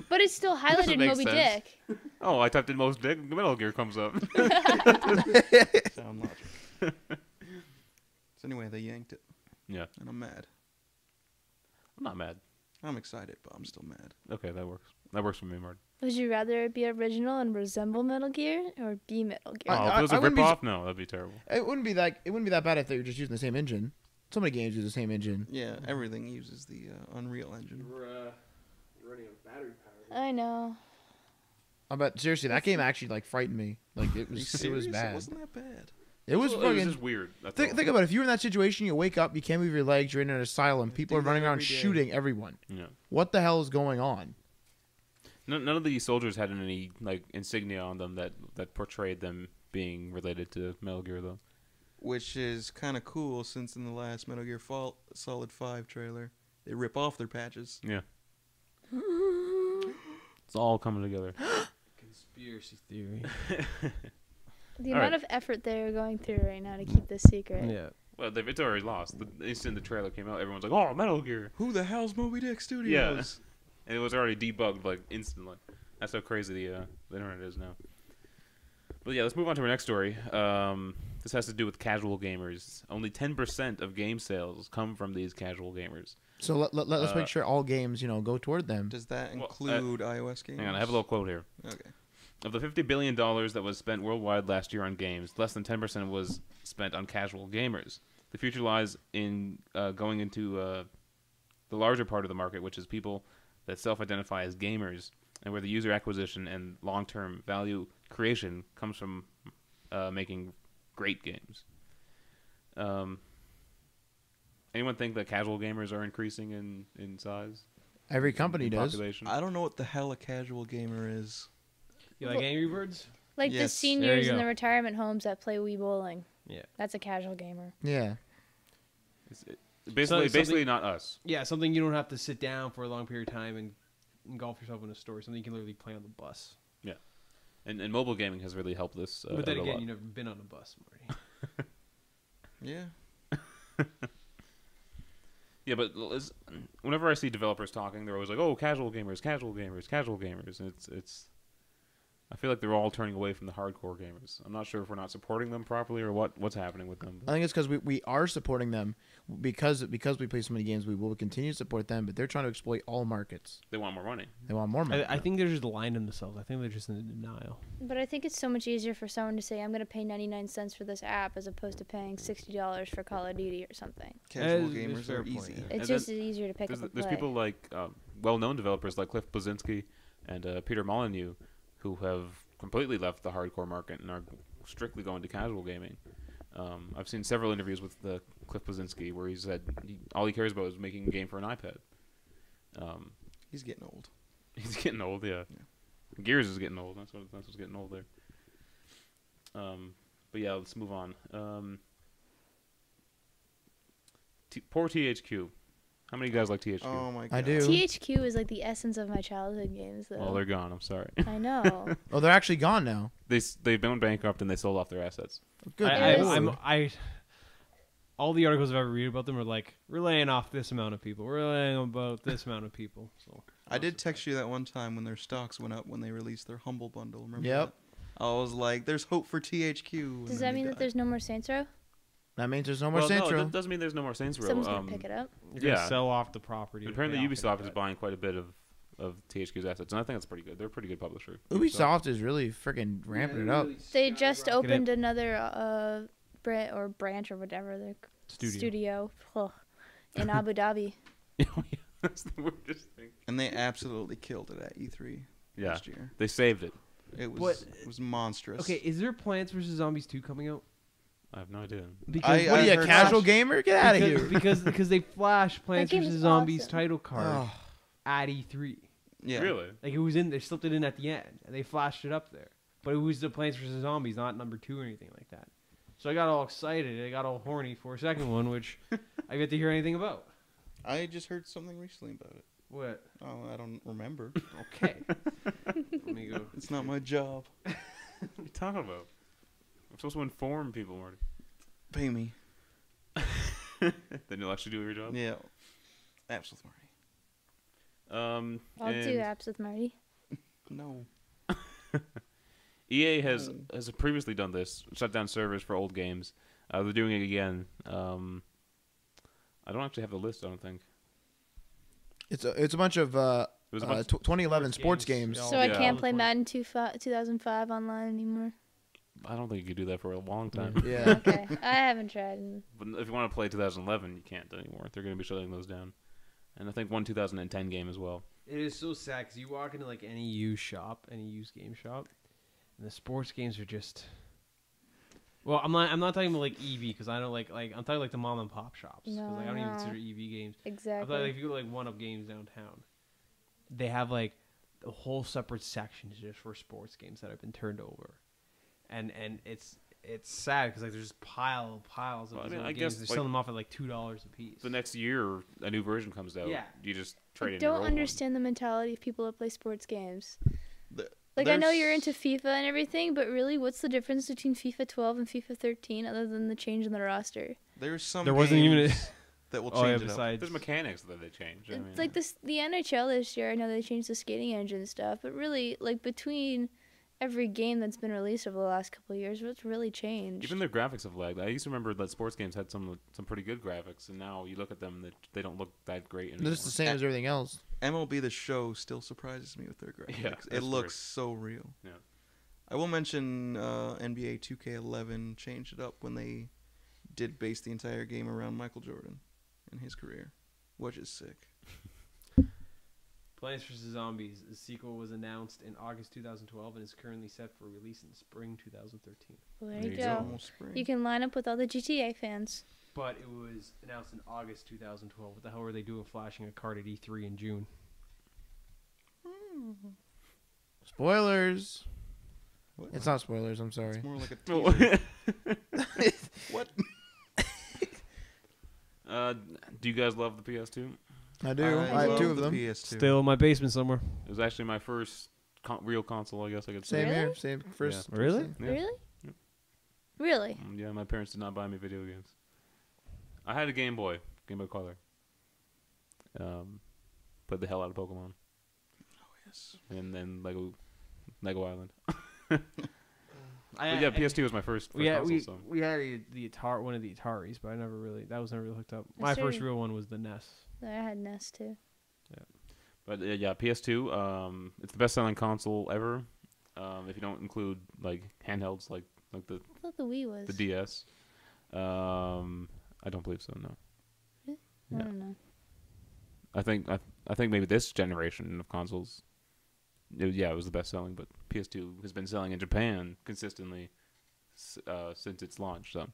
But it still doesn't highlighted make Moby sense. Dick. Oh, I typed in most dick. Metal Gear comes up. Sound logic. So anyway, they yanked it, Yeah, and I'm mad. I'm not mad. I'm excited, but I'm still mad. Okay, that works. That works for me, Martin. Would you rather it be original and resemble Metal Gear or be Metal Gear? Oh, if it was a I wouldn't be rip-off, no, that'd be terrible. It wouldn't be that bad if they were just using the same engine. So many games use the same engine. Yeah, everything uses the Unreal Engine. We're running on battery power. I know. But seriously, that game actually like frightened me. Like it Are you was serious? It bad. wasn't that bad. It was It was fucking. just weird. That's Think all. about it. If you were in that situation, you wake up, you can't move your legs, you're in an asylum, people do are running that around every day. shooting everyone. Yeah. What the hell is going on? None of the soldiers had any like insignia on them that portrayed them being related to Metal Gear, though. Which is kind of cool, since in the last Metal Gear Solid 5 trailer, they rip off their patches. Yeah. It's all coming together. Conspiracy theory. The All amount right. of effort they're going through right now to keep this secret. Yeah. Well, it's already lost. The instant the trailer came out, everyone's like, "Oh, Metal Gear!" Who the hell's Moby Dick Studios? And it was already debugged like instantly. That's how crazy the internet is now. But yeah, let's move on to our next story. This has to do with casual gamers. Only 10% of game sales come from these casual gamers. So let's make sure all games, go toward them. Does that Well, include iOS games? Hang on, I have a little quote here. Okay. Of the $50 billion that was spent worldwide last year on games, less than 10% was spent on casual gamers. The future lies in going into the larger part of the market, which is people that self-identify as gamers, and where the user acquisition and long-term value creation comes from making great games. Anyone think that casual gamers are increasing in size? Every company in does. population? I don't know what the hell a casual gamer is. You like Angry Birds? Like the Yes. seniors There you in go. the retirement homes that play Wii Bowling. Yeah. That's a casual gamer. Yeah. Basically not us. Yeah, something you don't have to sit down for a long period of time and engulf yourself in a story. Something you can literally play on the bus. And mobile gaming has really helped this. But then out a again, lot. you've never been on a bus, Marty. Yeah. Yeah, but whenever I see developers talking, they're always like, "Oh, casual gamers, casual gamers, casual gamers," and it's. I feel like they're all turning away from the hardcore gamers. I'm not sure if we're not supporting them properly or what's happening with them. I think it's because we are supporting them because we play so many games. We will continue to support them, but they're trying to exploit all markets. They want more money. They want more money. I think they're just lying to themselves. I think they're just in denial. But I think it's so much easier for someone to say, I'm going to pay 99 cents for this app as opposed to paying $60 for Call of Duty or something. Casual It's a gamers fair are point, easy. yeah. It's And just easier to pick up and There's play. people like well-known developers like Cliff Bleszinski and Peter Molyneux who have completely left the hardcore market and are strictly going to casual gaming. I've seen several interviews with Cliff Bleszinski where he said all he cares about is making a game for an iPad. He's getting old. He's getting old, yeah. Gears is getting old. That's what's getting old there. But yeah, let's move on. Poor THQ. How many of you guys like THQ? Oh my god. I do. THQ is like the essence of my childhood games, though. Well, they're gone. I'm sorry. I know. Oh, they're actually gone now. They've been bankrupt and they sold off their assets. Good. All the articles I've ever read about them are like, we're laying off this amount of people. We're laying about this amount of people. So I did text you that one time when their stocks went up when they released their Humble Bundle. Remember Yep. that? I was like, there's hope for THQ. and Does then that they mean that died. there's no more Saints Row? That means there's no more Well, Saints no, Row. that doesn't mean there's no more Saints Row. Someone's going to pick it up. you're going to Yeah. sell off the property. to Apparently, pay off Ubisoft that is debt. buying quite a bit of THQ's assets, and I think that's pretty good. They're a pretty good publisher. Ubisoft is really freaking ramping it up. They just skyrocketed. opened another branch or whatever, their Studio. Ugh, in Abu Dhabi. That's the weirdest thing. And they absolutely killed it at E3 Yeah, last year. they saved it. It was monstrous. Okay, is there Plants vs. Zombies 2 coming out? I have no idea. Because What are you, a heard casual Flash- gamer? Get out of here. because they flash Plants game vs. is Zombies awesome. title card Oh, at E3. Yeah. Really? Like it was in, they slipped it in at the end, and they flashed it up there. But it was the Plants vs Zombies, not number 2 or anything like that. So I got all excited. I got all horny for a second one, which I get to hear anything about. I just heard something recently about it. What? Oh, I don't remember. Okay. Let me go. It's not my job. What are you talking about? I'm supposed to inform people, Marty. Pay me. Then you'll actually do your job? Yeah. Absolutely. I'll do apps with Marty. No. EA has previously done this, shut down servers for old games. They're doing it again. I don't actually have the list, I don't think. It's a bunch of It was a bunch 2011 sports games. Yeah. So I Yeah. can't play Madden 2005 online anymore. I don't think you could do that for a long time. Yeah. Okay, I haven't tried. But if you want to play 2011, you can't anymore. They're going to be shutting those down. And I think one 2010 game as well. It is so sad because you walk into like any used shop, any used game shop, and the sports games are just. Well, I'm not talking about like EV because I don't like I'm talking like the mom and pop shops because No, I don't even no. consider EV games. I'm Exactly. talking like if you go to like One Up Games downtown, they have like a whole separate section just for sports games that have been turned over, and it's sad because like there's just piles of Well, I these mean, old I games. guess, They're like, selling them off at like $2 a piece. The next year, a new version comes out. Yeah. You just trade I in your don't old understand the mentality of people that play sports games. The- Like, I know there's- you're into FIFA and everything, but really, what's the difference between FIFA 12 and FIFA 13 other than the change in the roster? There's some There wasn't even a- games that will Oh yeah, change it up. besides There's mechanics that they change. I mean, It's like this, the NHL this year, I know they changed the skating engine and stuff, but really, like, between every game that's been released over the last couple of years, what's really changed? even their graphics have lagged. I used to remember that sports games had some pretty good graphics, and now you look at them, they don't look that great anymore. They're just the same as everything else. MLB The Show still surprises me with their graphics. Yeah, It that's looks so real. Yeah. I will mention NBA 2K11 changed it up when they did base the entire game around Michael Jordan and his career, which is sick. Plants vs Zombies. The sequel was announced in August 2012 and is currently set for release in spring 2013. Well, there There you you go. Almost spring. You can line up with all the GTA fans. But it was announced in August 2012. What the hell were they doing flashing a card at E3 in June? Spoilers. What? It's not spoilers. I'm sorry. It's more like a Oh. teaser. What? Do you guys love the PS2? I do. I I have love two of the them. PS2. Still in my basement somewhere. It was actually my first real console, I guess I could say. Same here. Really? Same first. Yeah. Really? Yeah. Really? Yep. Really? Yeah, my parents did not buy me video games. I had a Game Boy Color. Played the hell out of Pokemon, Yes. and then Lego Island. I, But yeah, PS2 was my first console. So. we had the Atari, one of the Ataris, but that was never really hooked up. My That's first right. real one was the NES. I had NES too. But yeah, PS2. It's the best-selling console ever. If you don't include like handhelds, like the I thought the Wii was. the DS. I don't believe so. No. I Yeah. don't know. I think maybe this generation of consoles. It was the best selling, but PS2 has been selling in Japan consistently since its launch. So,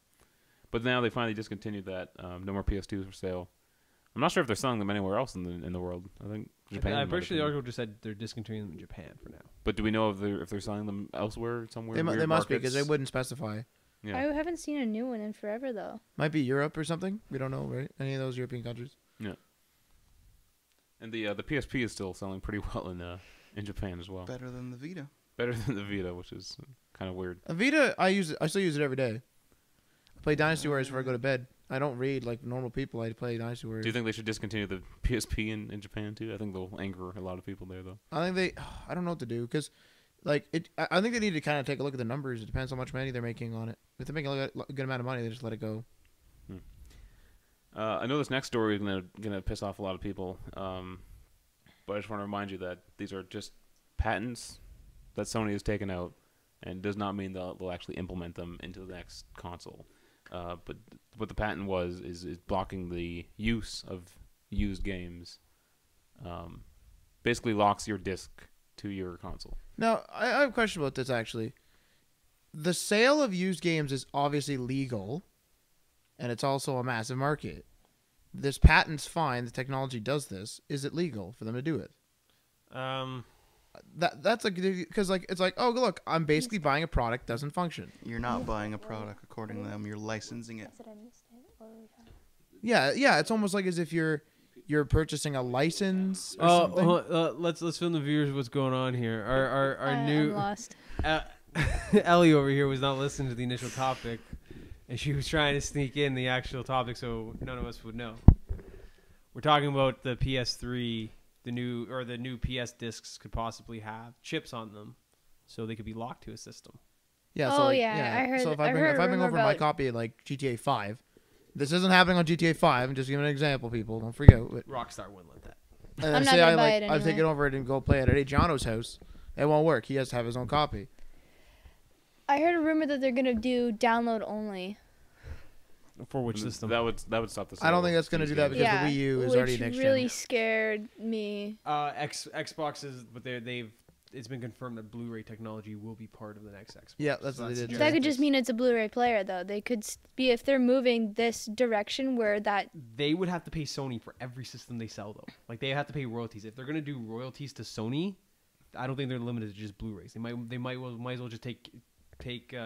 but now they finally discontinued that. No more PS2s for sale. I'm not sure if they're selling them anywhere else in the world. I think Japan. I'm might pretty have sure the been. article just said they're discontinuing them in Japan for now. But do we know if they're selling them elsewhere somewhere? They weird must be because they markets? wouldn't specify. Yeah. I haven't seen a new one in forever though. Might be Europe or something. We don't know, right? Any of those European countries. And the PSP is still selling pretty well in Japan as well. Better than the Vita. Better than the Vita, which is kind of weird. A Vita, I still use it every day. I play Dynasty Warriors before I go to bed. I don't read like normal people. I play Dynasty Warriors. Do you think they should discontinue the PSP in Japan too? I think they'll anger a lot of people there though. I think I don't know what to do because, like, I think they need to kind of take a look at the numbers. It depends how much money they're making on it. If they're making a good amount of money, they just let it go. I know this next story is gonna piss off a lot of people, but I just want to remind you that these are just patents that Sony has taken out, and does not mean they'll actually implement them into the next console. But what the patent is blocking the use of used games. Basically locks your disc to your console. Now, I have a question about this actually. The sale of used games is obviously legal, and it's also a massive market. this patent's fine. The technology does this. Is it legal for them to do it? That's like because like it's like, oh look, I'm basically buying a product doesn't function. You're not buying a product according to them. You're licensing it. Yeah, it's almost like as if you're purchasing a license or Oh, something. let's film the viewers what's going on here. Our I'm new lost. Ellie over here was not listening to the initial topic, and she was trying to sneak in the actual topic so none of us would know. We're talking about the PS3, the new PS discs could possibly have chips on them, so they could be locked to a system. Yeah. Oh, So like, yeah, I heard- So if I I heard a bring rumor over my about- copy of like GTA 5, this isn't happening on GTA 5. I'm just giving an example, people. Don't freak out. But, Rockstar wouldn't let that. and then I'm not say gonna I buy like it I've taken anyway. over it and go play it at Adriano's house. It won't work. He has to have his own copy. I heard a rumor that they're gonna do download only. For which system? That would stop the. I don't think sale that's going to of do these that games. because Yeah, the Wii U is which already next really gen. scared me. Xboxes, but it's been confirmed that Blu-ray technology will be part of the next Xbox. Yeah, that's So what they did. just- That could just mean it's a Blu-ray player, though. They could be if they're moving this direction where that. They would have to pay Sony for every system they sell, though. Like they have to pay royalties. If they're gonna do royalties to Sony, I don't think they're limited to just Blu-rays. They might as well just take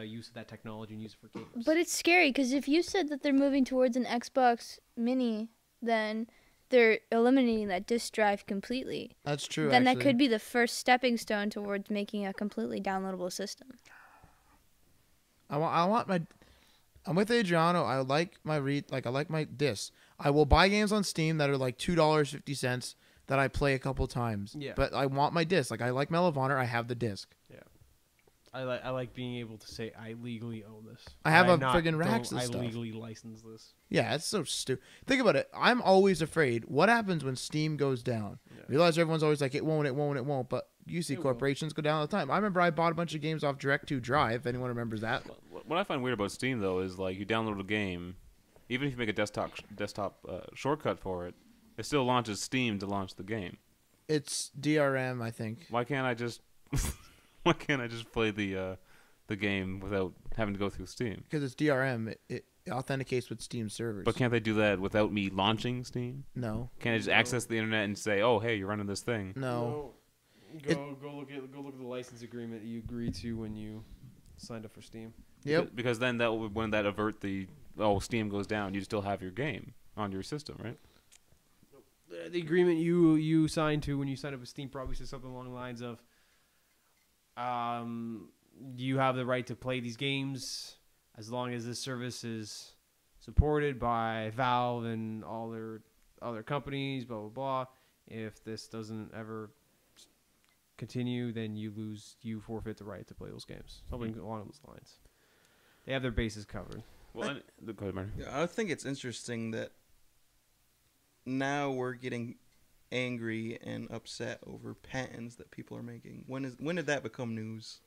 use of that technology and use it for games. But it's scary because if you said that they're moving towards an Xbox Mini, then they're eliminating that disc drive completely. That's true. Then actually. that could be the first stepping stone towards making a completely downloadable system. I'm with Adriano. I like my discs. I will buy games on Steam that are like $2.50 that I play a couple times. Yeah. But I want my disc. Like I like Medal of Honor. I have the disc. I like being able to say I legally own this. I have a not friggin' don't- racks of I stuff. legally license this. Yeah, it's so stupid. Think about it. I'm always afraid. What happens when Steam goes down? Yeah. Realize everyone's always like, it won't. But you see It will. corporations go down all the time. I remember I bought a bunch of games off Direct2 Drive. If anyone remembers that. What I find weird about Steam though is like you download a game, even if you make a desktop shortcut for it, it still launches Steam to launch the game. It's DRM, I think. Why can't I just play the game without having to go through Steam? Because it's DRM. It authenticates with Steam servers. But can't they do that without me launching Steam? No. Can't I just access the internet and say, "Oh, hey, you're running this thing"? No. Go look at the license agreement you agreed to when you signed up for Steam. Yep. Because then wouldn't that avert Steam goes down, you still have your game on your system, right? The agreement you signed to when you signed up with Steam probably says something along the lines of, you have the right to play these games as long as this service is supported by Valve and all their other companies, blah, blah, blah. If this doesn't ever continue, then you forfeit the right to play those games. Something along those lines. They have their bases covered. Well, go ahead, Marty. Yeah, I think it's interesting that now we're getting angry and upset over patents that people are making. When did that become news?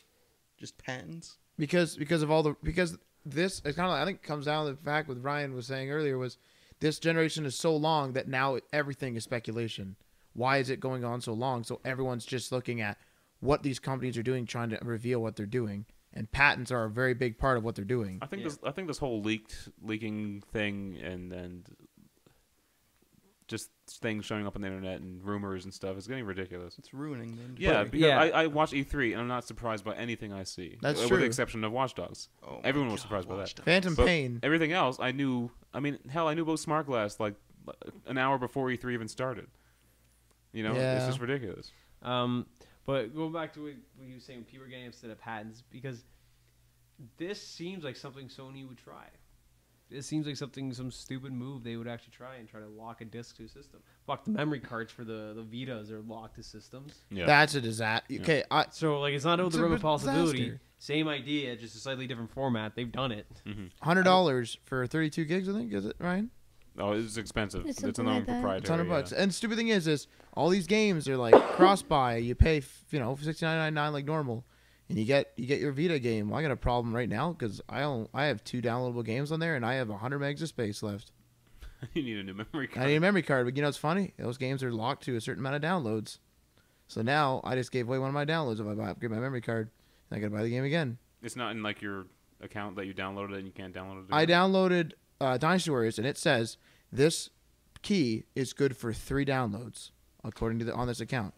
Just patents? Because this it's kind of I think it comes down to the fact what Ryan was saying earlier was this generation is so long that now everything is speculation. Why is it going on so long? So everyone's just looking at what these companies are doing, trying to reveal what they're doing, and patents are a very big part of what they're doing. I think this whole leaking thing and just things showing up on the internet and rumors and stuff is getting ridiculous. It's ruining the industry. Yeah, because Yeah. I watch E3 and I'm not surprised by anything I see. That's with true. the exception of Watch Dogs. Oh my Everyone was God, surprised by Watch that. Dogs. Phantom But Pain. everything else I knew. I mean, hell, I knew about Smart Glass like an hour before E3 even started. You know, Yeah. it's just ridiculous. But going back to what you were saying, people are getting upset at patents because this seems like something Sony would try. It seems like some stupid move they would actually try to lock a disc to a system. Fuck, the memory cards for the Vitas are locked to systems. Yeah. That's a disaster. Okay, So like it's not out of It's the a realm of possibility. disaster. Same idea, just a slightly different format. They've done it. $100 for 32 gigs. I think is it Ryan? Oh, it's expensive. It's It's a something like that. non-proprietary. It's $100. Yeah. And stupid thing is all these games are like cross buy. You pay $69.99 like normal, and you get your Vita game. Well, I got a problem right now because I have 2 downloadable games on there, and I have 100 megs of space left. You need a new memory card. I need a memory card, but you know what's funny? Those games are locked to a certain amount of downloads. So now I just gave away one of my downloads if I upgrade my memory card. And I got to buy the game again. It's not in like your account that you downloaded it and you can't download it. I again? downloaded Dynasty Warriors, and it says this key is good for 3 downloads, according to on this account.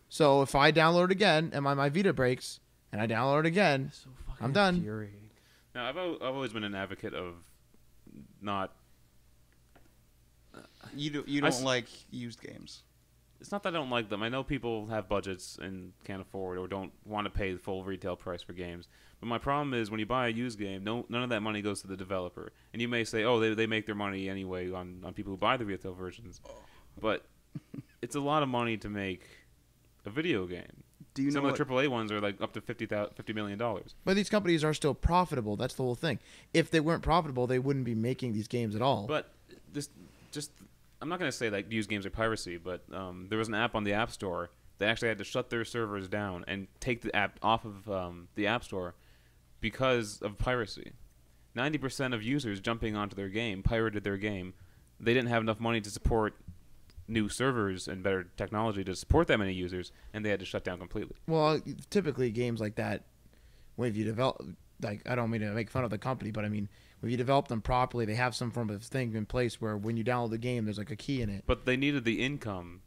So if I download it again and my Vita breaks and I download it again, So fucking I'm done. infuriating. Now, I've always been an advocate of not. You I don't s- like used games. It's not that I don't like them. I know people have budgets and can't afford or don't want to pay the full retail price for games. But my problem is when you buy a used game, none of that money goes to the developer. And you may say, oh, they make their money anyway on people who buy the retail versions. But it's a lot of money to make a video game. Do you know Some what? of the AAA ones are like up to $50 million. But these companies are still profitable. That's the whole thing. If they weren't profitable, they wouldn't be making these games at all. But I'm not going to say like used games are piracy, but there was an app on the App Store that actually had to shut their servers down and take the app off of the App Store because of piracy. 90% of users jumping onto their game pirated their game. They didn't have enough money to support new servers and better technology to support that many users, and they had to shut down completely. Well, typically games like that, when you develop, like, I don't mean to make fun of the company, but I mean, when you develop them properly, they have some form of thing in place where when you download the game, there's like a key in it. But they needed the income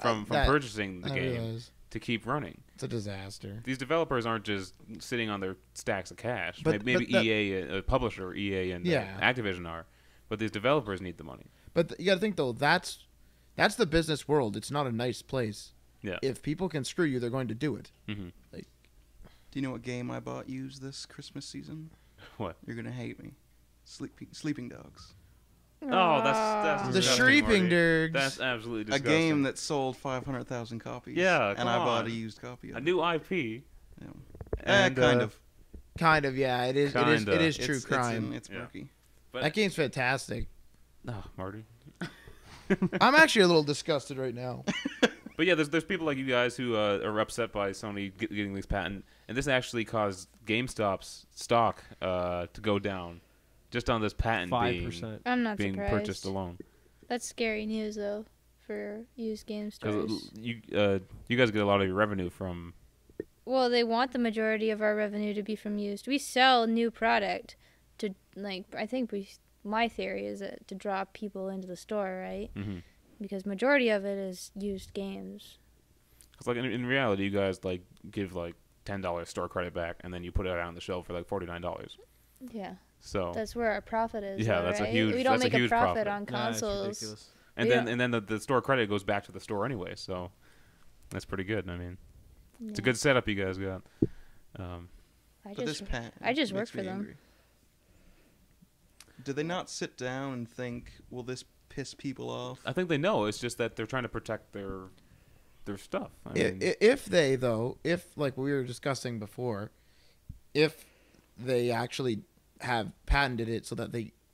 from That- purchasing the I game realize. to keep running. It's a disaster. These developers aren't just sitting on their stacks of cash. But- Maybe but that- EA, a publisher, EA and Yeah. Activision are, but these developers need the money. But you got to think though, that's the business world. It's not a nice place. Yeah. If people can screw you, they're going to do it. Mm-hmm. Do you know what game I bought used this Christmas season? What? You're gonna hate me. Sleeping Dogs. Oh, that's The disgusting, Shreeping Marty. Dirgs. That's absolutely A disgusting. game that sold 500,000 copies. Yeah, and come I bought on. a used copy of a it. new IP. Yeah. And, Kind of. Kind of, yeah. It is. Kinda. It is true It's crime. It's Yeah. murky. But That game's fantastic. oh, Marty. I'm actually a little disgusted right now. But yeah, there's people like you guys who are upset by Sony getting these patent, and this actually caused GameStop's stock to go down, just on this patent 5%. I'm not being surprised. purchased alone. That's scary news though for used game stores. Because you guys get a lot of your revenue from. Well, they want the majority of our revenue to be from used. We sell new product to I think my theory is that to draw people into the store, right? Mm-hmm. Because majority of it is used games. Because like in reality, you guys like give like $10 store credit back, and then you put it out on the shelf for like $49. Yeah, So that's where our profit is. Yeah, though, that's a right? huge- We don't that's a make a huge profit profit. on Nah, it's consoles. ridiculous. and we then the store credit goes back to the store anyway. So that's pretty good. I mean, it's a good setup you guys got. I But this just, patent I just work makes for me them. angry. Do they not sit down and think, will this piss people off? I think they know. It's just that they're trying to protect their stuff. I mean, If they though, if like we were discussing before, if they actually have patented it so that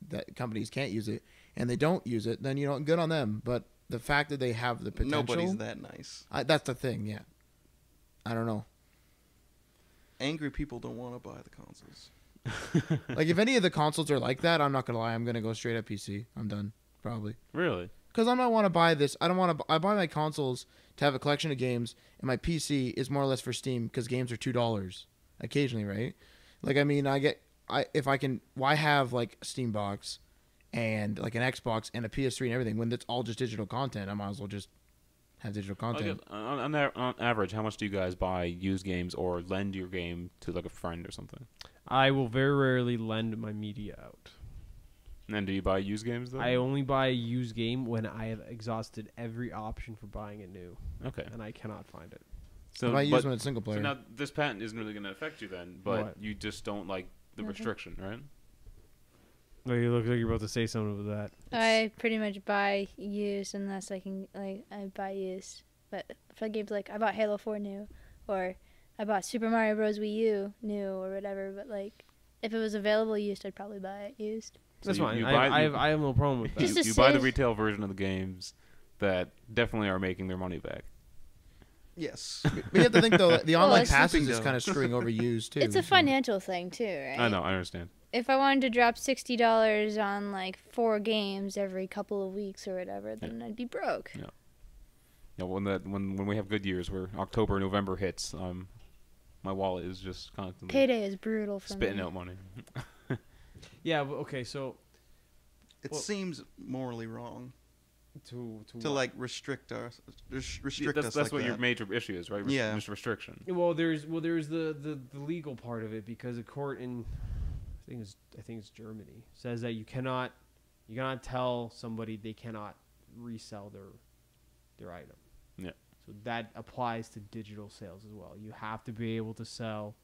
that companies can't use it and they don't use it, then good on them. But the fact that they have the potential, Nobody's that nice. that's the thing. Yeah, I don't know. Angry people don't want to buy the consoles. Like if any of the consoles are like that, I'm not gonna lie. I'm gonna go straight up PC. I'm done probably. really. Because I don't want to buy this. I don't want to. I buy my consoles to have a collection of games, and my PC is more or less for Steam because games are $2 occasionally, right? Like I mean, if I can, why have like a Steam box and like an Xbox and a PS3 and everything when it's all just digital content? I might as well just have digital I content. guess, on average, how much do you guys buy used games or lend your game to like a friend or something? I will very rarely lend my media out. And then do you buy used games though? I only buy a used game when I have exhausted every option for buying it new, Okay. and I cannot find it. So I might use but- when it's single player. So now this patent isn't really going to affect you then, but What? you just don't like the Nothing. restriction, right? Well, you look like you're about to say something with that. I pretty much buy used unless I can I buy used. But for games like I bought Halo 4 new, or I bought Super Mario Bros. Wii U new, or whatever. But like if it was available used, I'd probably buy it used. So That's you- fine. you I buy- have no problem with that. Just to You buy the save- retail version of the games that definitely are making their money back. Yes. But you have to think though, the online it's- passes Sleeping is kind of Dogs. screwing over used too. It's a so- financial thing too, right? I know, I understand. If I wanted to drop $60 on like 4 games every couple of weeks or whatever, then I'd be broke. Yeah. Yeah, when we have good years where October, November hits, my wallet is just constantly Payday is brutal for spitting me. out money. Yeah. Okay. So It Well- seems morally wrong to to like restrict us. Restrict that's us. that's like what that. your major issue is, right? Yeah. Just restriction. Well, there's the legal part of it, because a court in I think it's Germany says that you cannot tell somebody they cannot resell their item. Yeah. So that applies to digital sales as well. You have to be able to sell,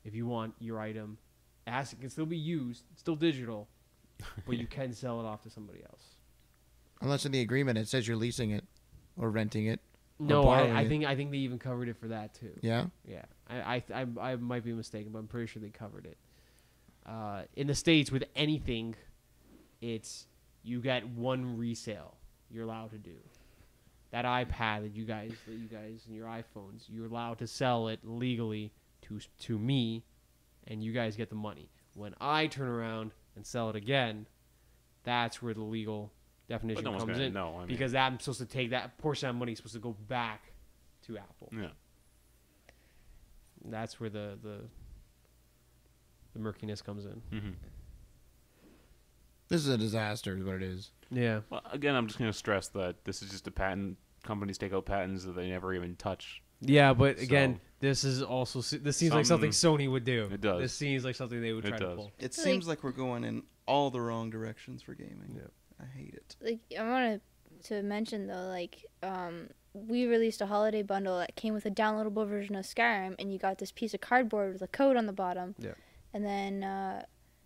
if you want your item, it can still be used, it's still digital, but you can sell it off to somebody else. Unless in the agreement it says you're leasing it or renting it. No, borrowing I it. think they even covered it for that too. Yeah. Yeah, I might be mistaken, but I'm pretty sure they covered it. In the States, with anything, it's you get one resale you're allowed to do. That iPad that you guys and your iPhones, you're allowed to sell it legally to me, and you guys get the money. When I turn around and sell it again, that's where the legal definition But no one's comes gonna in. know, I mean. Because I'm supposed to take that portion of money is supposed to go back to Apple. Yeah. That's where the murkiness comes in. Mm-hmm. This is a disaster is what it is. Yeah. Well, again, I'm just going to stress that this is just a patent. Companies take out patents that they never even touch. Yeah, but again, So- this is also this seems like something Sony would do. It does. This seems like something they would It try to does. pull. It seems like we're going in all the wrong directions for gaming. Yeah. I hate it. Like I wanted to mention though, like we released a holiday bundle that came with a downloadable version of Skyrim, and you got this piece of cardboard with a code on the bottom. Yeah. And then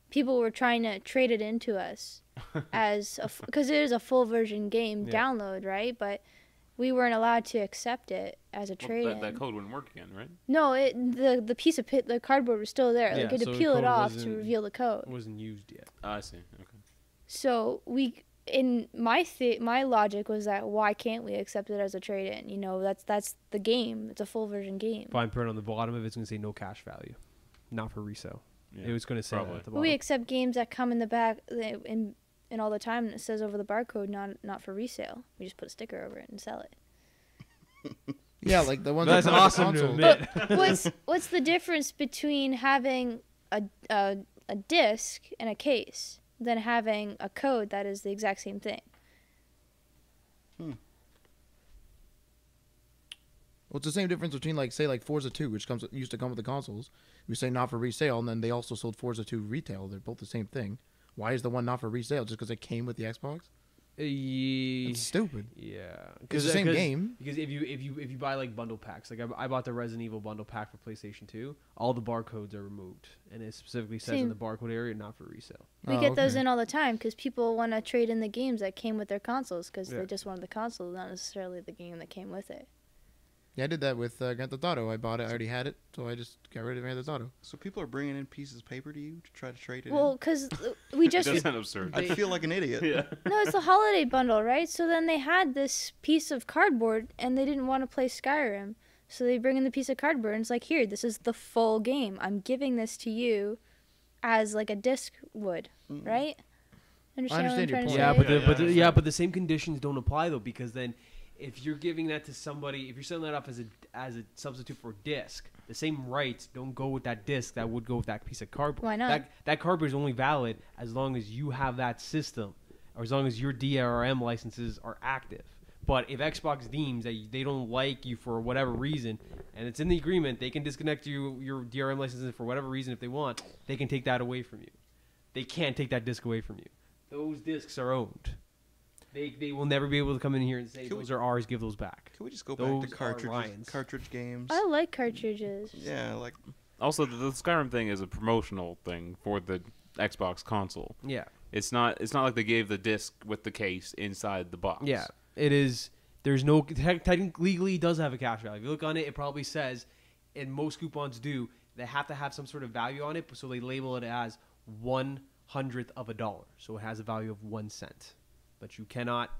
people were trying to trade it into us as because it is a full version game Yeah. download, right? But we weren't allowed to accept it as a trade. Well, that code wouldn't work again, right? No, the piece of the cardboard was still there. Yeah, Like you had so to the peel it code off to wasn't- reveal the code. Wasn't used yet. I see. Okay. So in my logic was that why can't we accept it as a trade-in? You know, that's the game. It's a full version game. Fine print on the bottom of it's going to say no cash value, not for resale. Yeah, It was going to say probably. that at the But bottom. we accept games that come in the back in all the time, and it says over the barcode not for resale. We just put a sticker over it and sell it. Yeah, like the ones That's that come with the awesome to console. admit. What's the difference between having a disc and a case than having a code that is the exact same thing? Well, it's the same difference between like Forza 2, which used to come with the consoles. We say not for resale, and then they also sold Forza 2 retail. They're both the same thing. Why is the one not for resale? Just because it came with the Xbox? It's stupid. Yeah, It's the same game. Because if you buy like bundle packs, like I bought the Resident Evil bundle pack for PlayStation 2, all the barcodes are removed, and it specifically says in Same. the barcode area not for resale. We Oh, get those okay. in all the time because people want to trade in the games that came with their consoles because Yeah. they just wanted the console, not necessarily the game that came with it. Yeah, I did that with Grand Theft Auto. I bought it. I already had it, so I just got rid of Grand Theft Auto. So people are bringing in pieces of paper to you to try to trade it Well, because we It just does sound absurd. in? I'd feel like an idiot. Yeah. no, it's the holiday bundle, right? So then they had this piece of cardboard and they didn't want to play Skyrim, so they bring in the piece of cardboard and it's like, here, this is the full game. I'm giving this to you, as like a disc would, right? Understand what I'm understand your trying to point. say? Yeah, but Yeah, the, yeah, but the same conditions don't apply though, because then if you're giving that to somebody, if you're selling that off as a substitute for a disc, the same rights don't go with that disc that would go with that piece of cardboard. Why not? That cardboard is only valid as long as you have that system, or as long as your DRM licenses are active. But if Xbox deems that they don't like you for whatever reason, and it's in the agreement, they can disconnect your DRM licenses for whatever reason if they want. They can take that away from you. They can't take that disc away from you. Those discs are owned. They will never be able to come in here and say Can we- those are ours. Give those back. Can we just go Those back to are Ryan's. cartridge games? I like cartridges. Yeah, like Also, the Skyrim thing is a promotional thing for the Xbox console. Yeah, It's not like they gave the disc with the case inside the box. yeah. It is. There's no technically legally it does have a cash value. If you look on it, it probably says, and most coupons do, they have to have some sort of value on it, so they label it as 1/100th of a dollar, so it has a value of 1 cent, but you cannot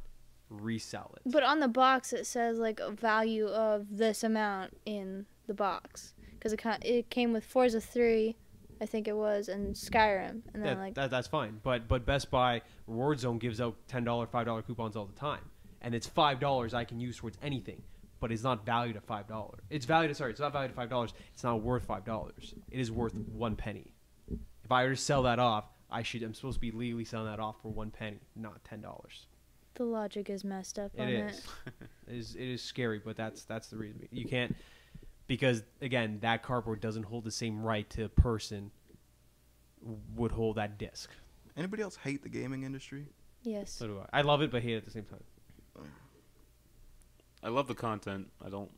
resell it. But on the box it says like a value of this amount in the box because it came with Forza 3, I think it was, and Skyrim, and then like that's fine. But Best Buy Reward Zone gives out $10, $5 coupons all the time, and it's $5 I can use towards anything. But it's not valued at $5. It's not valued at $5. It's not worth $5. It is worth 1 penny. If I were to sell that off, I'm supposed to be legally selling that off for 1 penny, not $10. The logic is messed up on It it. is. It is scary, but that's the reason. You can't, because again, that cardboard doesn't hold the same right to a person would hold that disc. Anybody else hate the gaming industry? Yes. So do I. I love it, but hate it at the same time. I love the content. I don't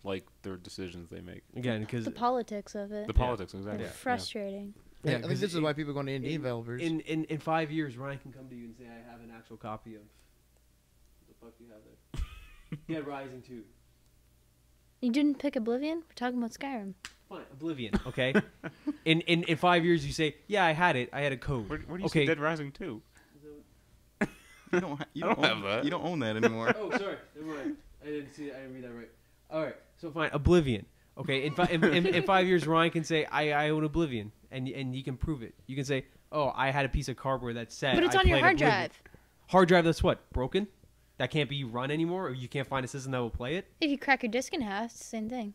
like their decisions they make. Again, because The politics of it. The politics, exactly. They're Yeah. frustrating. I Yeah, think 'cause this is why people go into indie developers. in 5 years, Ryan can come to you and say, I have an actual copy of. What the fuck do you have there? Yeah, Rising 2. You didn't pick Oblivion? We're talking about Skyrim. Fine, Oblivion, okay? in 5 years, you say, yeah, I had it. I had a code. Where do you Okay. see Dead Rising 2? You don't. I don't have that. You don't own that anymore. Oh, sorry. Never mind. I didn't see it. I didn't read that right. All right. So fine. Oblivion. Okay. In 5 years, Ryan can say, I own Oblivion, and you can prove it. You can say, oh, I had a piece of cardboard that said. But it's I on your played hard Oblivion. drive. Hard drive that's what? Broken? That can't be run anymore, or you can't find a system that will play it. If you crack your disc in half, it's the same thing.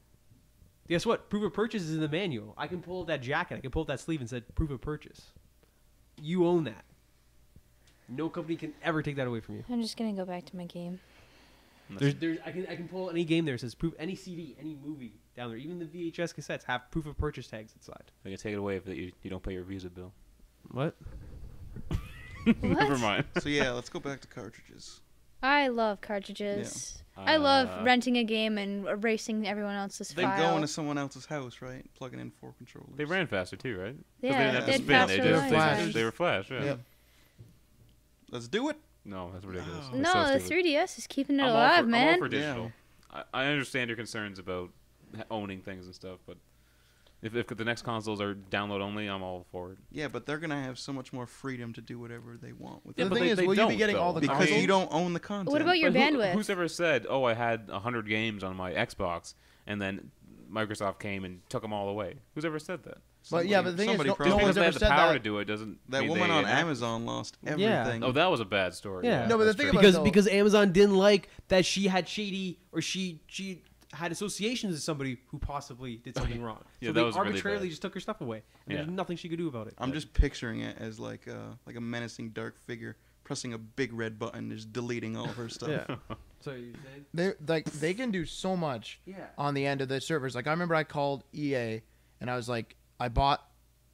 Guess what? Proof of purchase is in the manual. I can pull up that jacket. I can pull up that sleeve and said proof of purchase. You own that. No company can ever take that away from you. I'm just gonna go back to my game. I can pull any game there that says proof, any CD, any movie down there. Even the VHS cassettes have proof of purchase tags inside. They can take it away if you don't pay your Visa bill. What? Never mind. So yeah, let's go back to cartridges. I love cartridges. I love renting a game and erasing everyone else's They file. go into someone else's house, right? Plugging in 4 controllers. They ran faster too, right? 'Cause Yeah, they didn't have they to had spin. faster They were runs. flash. They were flash. Yeah. Yep. Let's do it. No, that's ridiculous. Oh. They're No, so the stupid. 3DS is keeping it I'm all alive, for, man. I'm all for digital. I understand your concerns about owning things and stuff, but if the next consoles are download only, I'm all for it. Yeah, but they're gonna have so much more freedom to do whatever they want with Yeah, it. the but thing is, they will you be don't, getting all though. the Because consoles? you don't own the content. What about your But bandwidth? Who's ever said, "Oh, I had 100 games on my Xbox," and then Microsoft came and took them all away? Who's ever said that? But yeah, but the thing is, somebody no, probably- no Just one's because they ever have the said power that. to do it doesn't. That mean woman they on enact- Amazon lost Yeah. everything. Oh, that was a bad story. Yeah. No, but the that's thing true. about- Because Amazon didn't like that she had shady, or she had associations with somebody who possibly did something wrong. Yeah, So that they was really arbitrarily bad. just took her stuff away, and there's Yeah. nothing she could do about it. I'm just picturing it as like a menacing dark figure pressing a big red button, just deleting all of her stuff. Yeah. So you're saying? They can do so much Yeah. on the end of the servers. Like I remember I called EA and I was like, I bought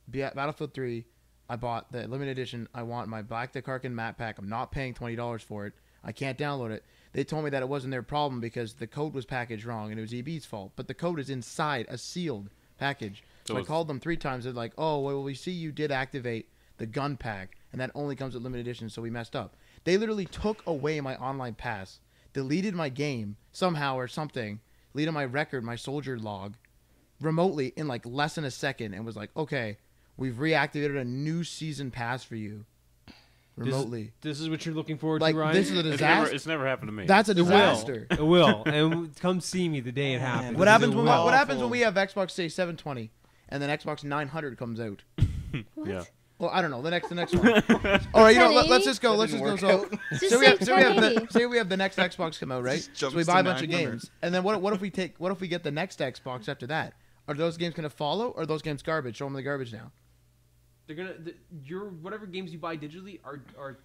Battlefield 3. I bought the limited edition. I want my Black the Karkin map pack. I'm not paying $20 for it. I can't download it. They told me that it wasn't their problem because the code was packaged wrong and it was EB's fault. But the code is inside a sealed package. So I it's- called them 3 times. They're like, oh, well, we see you did activate the gun pack, and that only comes with limited edition, so we messed up. They literally took away my online pass, deleted my game somehow or something, deleted my record, my soldier log, remotely in like less than a second, and was like, okay, we've reactivated a new season pass for you. Remotely. This is what you're looking forward Like, to, Ryan? this is a disaster. It's never happened to me. That's a It will. disaster. It will. And come see me the day it happens. What happens It when will. what happens when we have Xbox say 720 and then Xbox 900 comes out? What? Yeah. Well, I don't know. The next one. All right, you know, let's 1080? just go. That Let's didn't just go. work So, out. Just so we say have, the 1080. say we have the next Xbox come out, right? Just So jumps we to buy a bunch of 900. games, and then what if we get the next Xbox after that? Are those games gonna follow, or are those games garbage? Show them the garbage now. They're gonna your whatever games you buy digitally are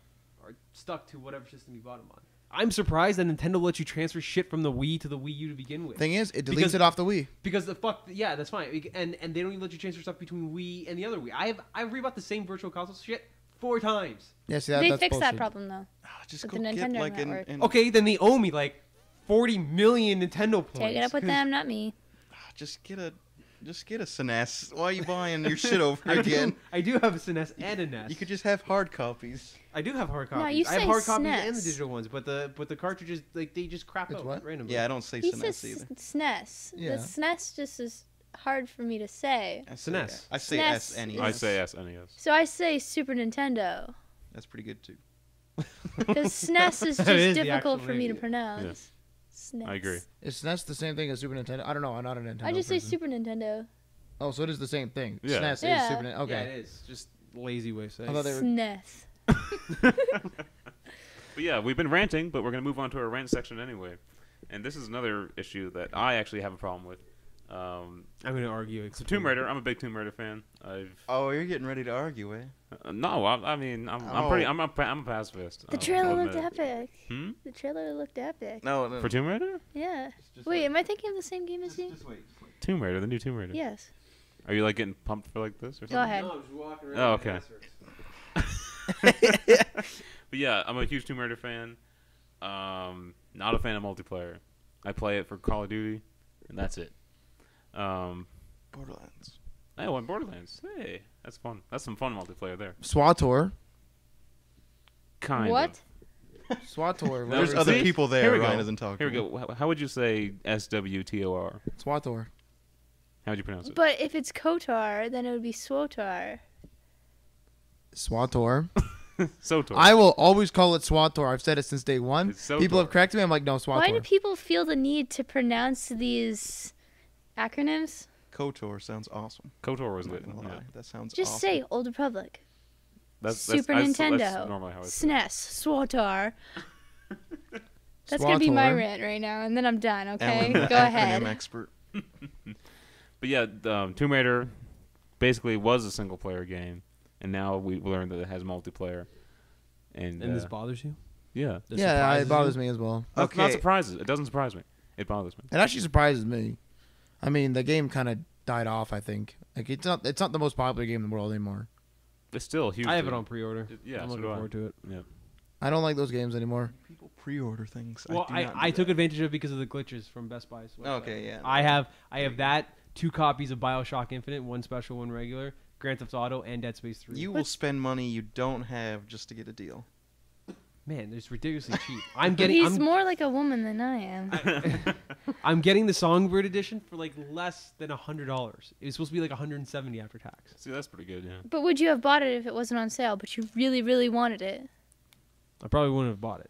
stuck to whatever system you bought them on. I'm surprised that Nintendo lets you transfer shit from the Wii to the Wii U to begin with. Thing is, it deletes Because- it off the Wii. Because yeah, that's fine. And they don't even let you transfer stuff between Wii and the other Wii. I've rebought the same virtual console shit 4 times. Yeah, see They that's fixed that bullshit. problem though. Just With go the get Nintendo like Network. Okay, then they owe me like 40 million Nintendo points. Take it up with them, not me. Just get a SNES. Why are you buying your shit over again? I do have a SNES and a NES. You could just have hard copies. I do have hard copies. No, you I have say hard copies and the SNES. digital ones, but the cartridges like they just crap It's out what? randomly. Yeah, I don't say He SNES says either. SNES. Yeah. The SNES just is hard for me to say. I say, SNES. I say SNES SNES. I say SNES. So I say Super Nintendo. That's pretty good too. Because SNES is That just is the difficult actual for me to name. pronounce. SNES. I agree. Is SNES the same thing as Super Nintendo? I don't know. I'm not a Nintendo. I just say person. Super Nintendo. Oh, so it is the same thing. Yeah. SNES Yeah. is Super Nintendo. Okay. Yeah, it is. Just lazy way of saying. I thought they were. SNES. But yeah, we've been ranting, but we're going to move on to our rant section anyway. And this is another issue that I actually have a problem with. Um, I'm going to argue. so Tomb Raider, I'm a big Tomb Raider fan. Oh, you're getting ready to argue, eh? No, I mean, I'm a pacifist. The I'll trailer looked admit it. epic. The trailer looked epic. No. For Tomb Raider? Yeah. Just Wait, am I thinking of the same game as you? Just wait. Tomb Raider, the new Tomb Raider. Yes. Are you like getting pumped for like this or something? Go ahead. No, I'm just walking around. Oh, okay. But yeah, I'm a huge Tomb Raider fan. Not a fan of multiplayer. I play it for Call of Duty, and that's it. Borderlands. I won Borderlands. Hey, that's fun. That's some fun multiplayer there. SWATOR. Kind What? of. SWATOR. There's There's whatever other it is. people Here there. we go. Ryan isn't talking. Here we go. How would you say SWTOR? SWATOR. How would you pronounce it? But if it's KOTOR, then it would be SWOTOR. SWATOR. SOTOR. I will always call it SWATOR. I've said it since day one. It's SOTOR. People have corrected me. I'm like, no, SWATOR. Why do people feel the need to pronounce these acronyms? KOTOR sounds awesome. KOTOR was I'm lit. not gonna Yeah. lie. That sounds Just awesome. say Old Republic. That's Super that's Nintendo. normally how I say it. SNES. SWOTOR. That's going to be my SWATOR. rant right now, and then I'm done, okay? Ellen, the Go acronym ahead. expert. But yeah, Tomb Raider basically was a single player game, and now we learned that it has multiplayer. And And this bothers you? yeah, This Yeah, surprises it bothers you? me as well. not Okay. surprises. It doesn't surprise me. It bothers me. It actually surprises me. I mean, the game kind of died off. I think like it's not the most popular game in the world anymore. It's still huge. I have it on pre-order. Yeah, I'm so looking do I. forward to it. Yeah. I don't like those games anymore. People pre-order things. Well, do not do I took that. advantage of it because of the glitches from Best Buy's website. Okay, yeah. I have that, 2 copies of BioShock Infinite, 1 special, 1 regular, Grand Theft Auto, and Dead Space 3. You will spend money you don't have just to get a deal. Man, it's ridiculously cheap. He's more like a woman than I am. I'm getting the Songbird edition for like less than $100. It was supposed to be like 170 after tax. See, that's pretty good. Yeah. But would you have bought it if it wasn't on sale, but you really, really wanted it? I probably wouldn't have bought it.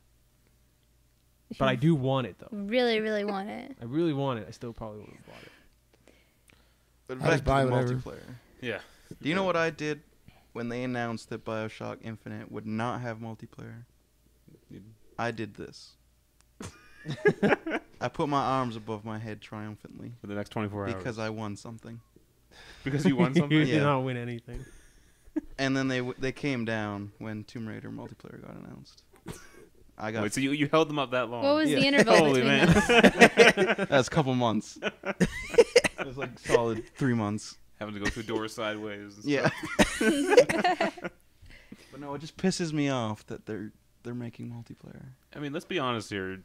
But I do want it though. Really, really want it. I really want it. I still probably wouldn't have bought it. But I back just to buy the whatever. multiplayer. Yeah. Do you know what I did when they announced that BioShock Infinite would not have multiplayer? I did this. I put my arms above my head triumphantly For the next 24 hours. because I won something. Because you won You something. did Yeah. not win anything. And then they came down when Tomb Raider multiplayer got announced. I got Wait, so you held them up that long? What was Yeah. the interval Holy between man. that was a couple months. It was like solid 3 months. Having to go through doors sideways. And Yeah. stuff. But no, it just pisses me off that they're making multiplayer. I mean, let's be honest here.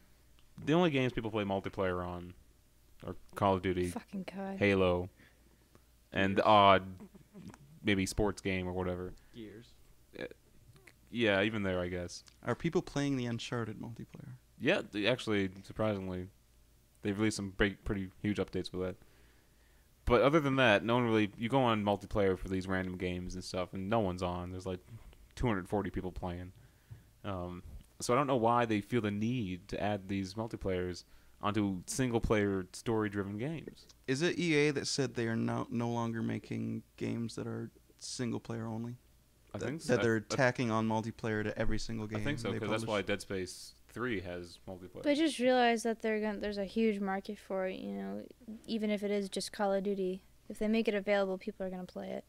The only games people play multiplayer on are Call of Duty, Fucking God. Halo, and the odd maybe sports game or whatever. Gears. Yeah, even there, I guess. Are people playing the Uncharted multiplayer? Yeah, actually, surprisingly, they've released some pretty huge updates with that. But other than that, no one really. You go on multiplayer for these random games and stuff, and no one's on. There's like 240 people playing. So I don't know why they feel the need to add these multiplayers onto single-player story-driven games. Is it EA that said they are no longer making games that are single player only? I think so. That they're tacking on multiplayer to every single game. I think so, they because that's why publish? Dead Space 3 has multiplayer. But I just realized that there's a huge market for it, you know, even if it is just Call of Duty. If they make it available, people are going to play it.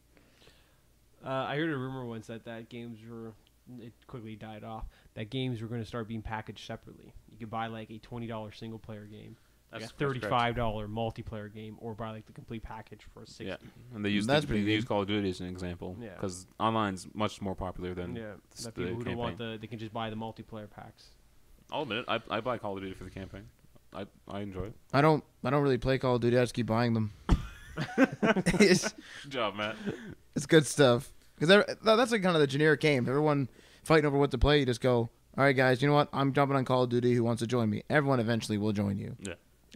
I heard a rumor once that games were. It quickly died off. That games were going to start being packaged separately. You could buy like a $20 single player game, like a $35 multiplayer game, or buy like the complete package for $60. Yeah, and they use That's pretty they use good. Call of Duty as an example. Yeah. Because online's much more popular than Yeah, the that people who don't want campaign. they can just buy the multiplayer packs. I'll admit it. I buy Call of Duty for the campaign. I enjoy it. I don't really play Call of Duty. I just keep buying them. it's, Good job, Matt. it's good stuff. Because that's like kind of the generic game. Everyone fighting over what to play. You just go, all right, guys. You know what? I'm jumping on Call of Duty. Who wants to join me? Everyone eventually will join you.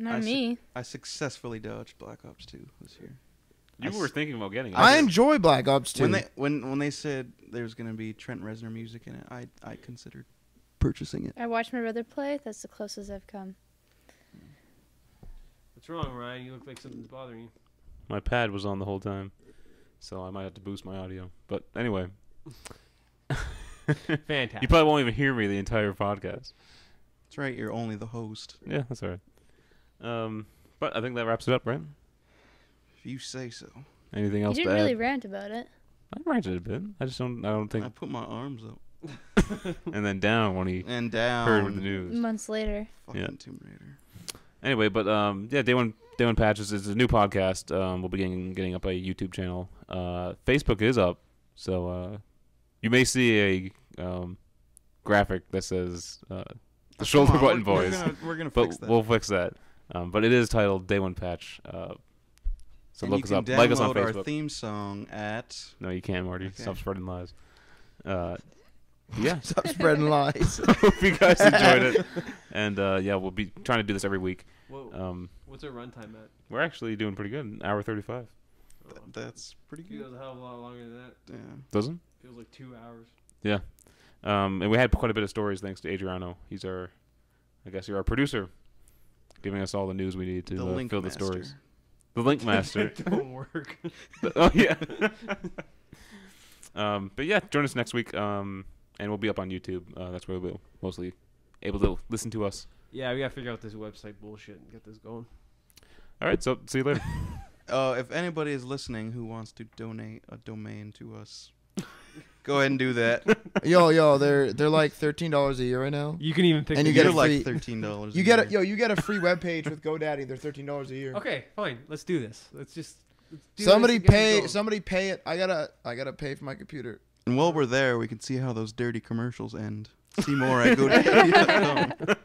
Not I me. I successfully dodged Black Ops 2 this year. You were thinking about getting it. I enjoy Black Ops 2. When they said there's gonna be Trent Reznor music in it, I considered purchasing it. I watched my brother play. That's the closest I've come. What's wrong, Ryan? You look like something's bothering you. My pad was on the whole time, so I might have to boost my audio. But anyway, Fantastic. you probably won't even hear me the entire podcast. That's right. You're only the host. Yeah, that's all right. But I think that wraps it up, right? If you say so. Anything You else didn't to really add? rant about it. I ranted a bit. I don't I think. put my arms up And then down when he and down. heard the news. Months later. Fucking Yeah. Tomb Raider. Anyway, but yeah, Day One Patches is a new podcast. We'll be getting up a YouTube channel. Facebook is up, so you may see a graphic that says the shoulder Come on, button boys. We're gonna But fix that. we'll fix that. But it is titled Day One Patch. So and look you us can up. Like us on download our Facebook. theme song at. No, you can't, Marty. Okay. Stop spreading lies. Yeah. Stop spreading lies. Hope you guys enjoyed it. And yeah, we'll be trying to do this every week. What's our runtime at? We're actually doing pretty good. An hour 35. That's pretty good. Feels a hell of a lot longer than that. Yeah. Doesn't? Feels like 2 hours. Yeah. And we had quite a bit of stories thanks to Adriano. He's our producer, giving us all the news we need to The link fill master. the stories. The link master. Don't work. Oh yeah. But yeah, join us next week. And we'll be up on YouTube. That's where we'll mostly able to listen to us. Yeah, we gotta figure out this website bullshit and get this going. All right. So see you later. If anybody is listening who wants to donate a domain to us, go ahead and do that. Yo, they're like $13 a year right now. You can even pick. And the you get You're a like free- $13. You get a free webpage with GoDaddy. They're $13 a year. Okay, fine. Let's do this. Let's do Somebody this and get it pay. going. Somebody pay it. I gotta pay for my computer. And while we're there, we can see how those dirty commercials end. See more at GoDaddy.com.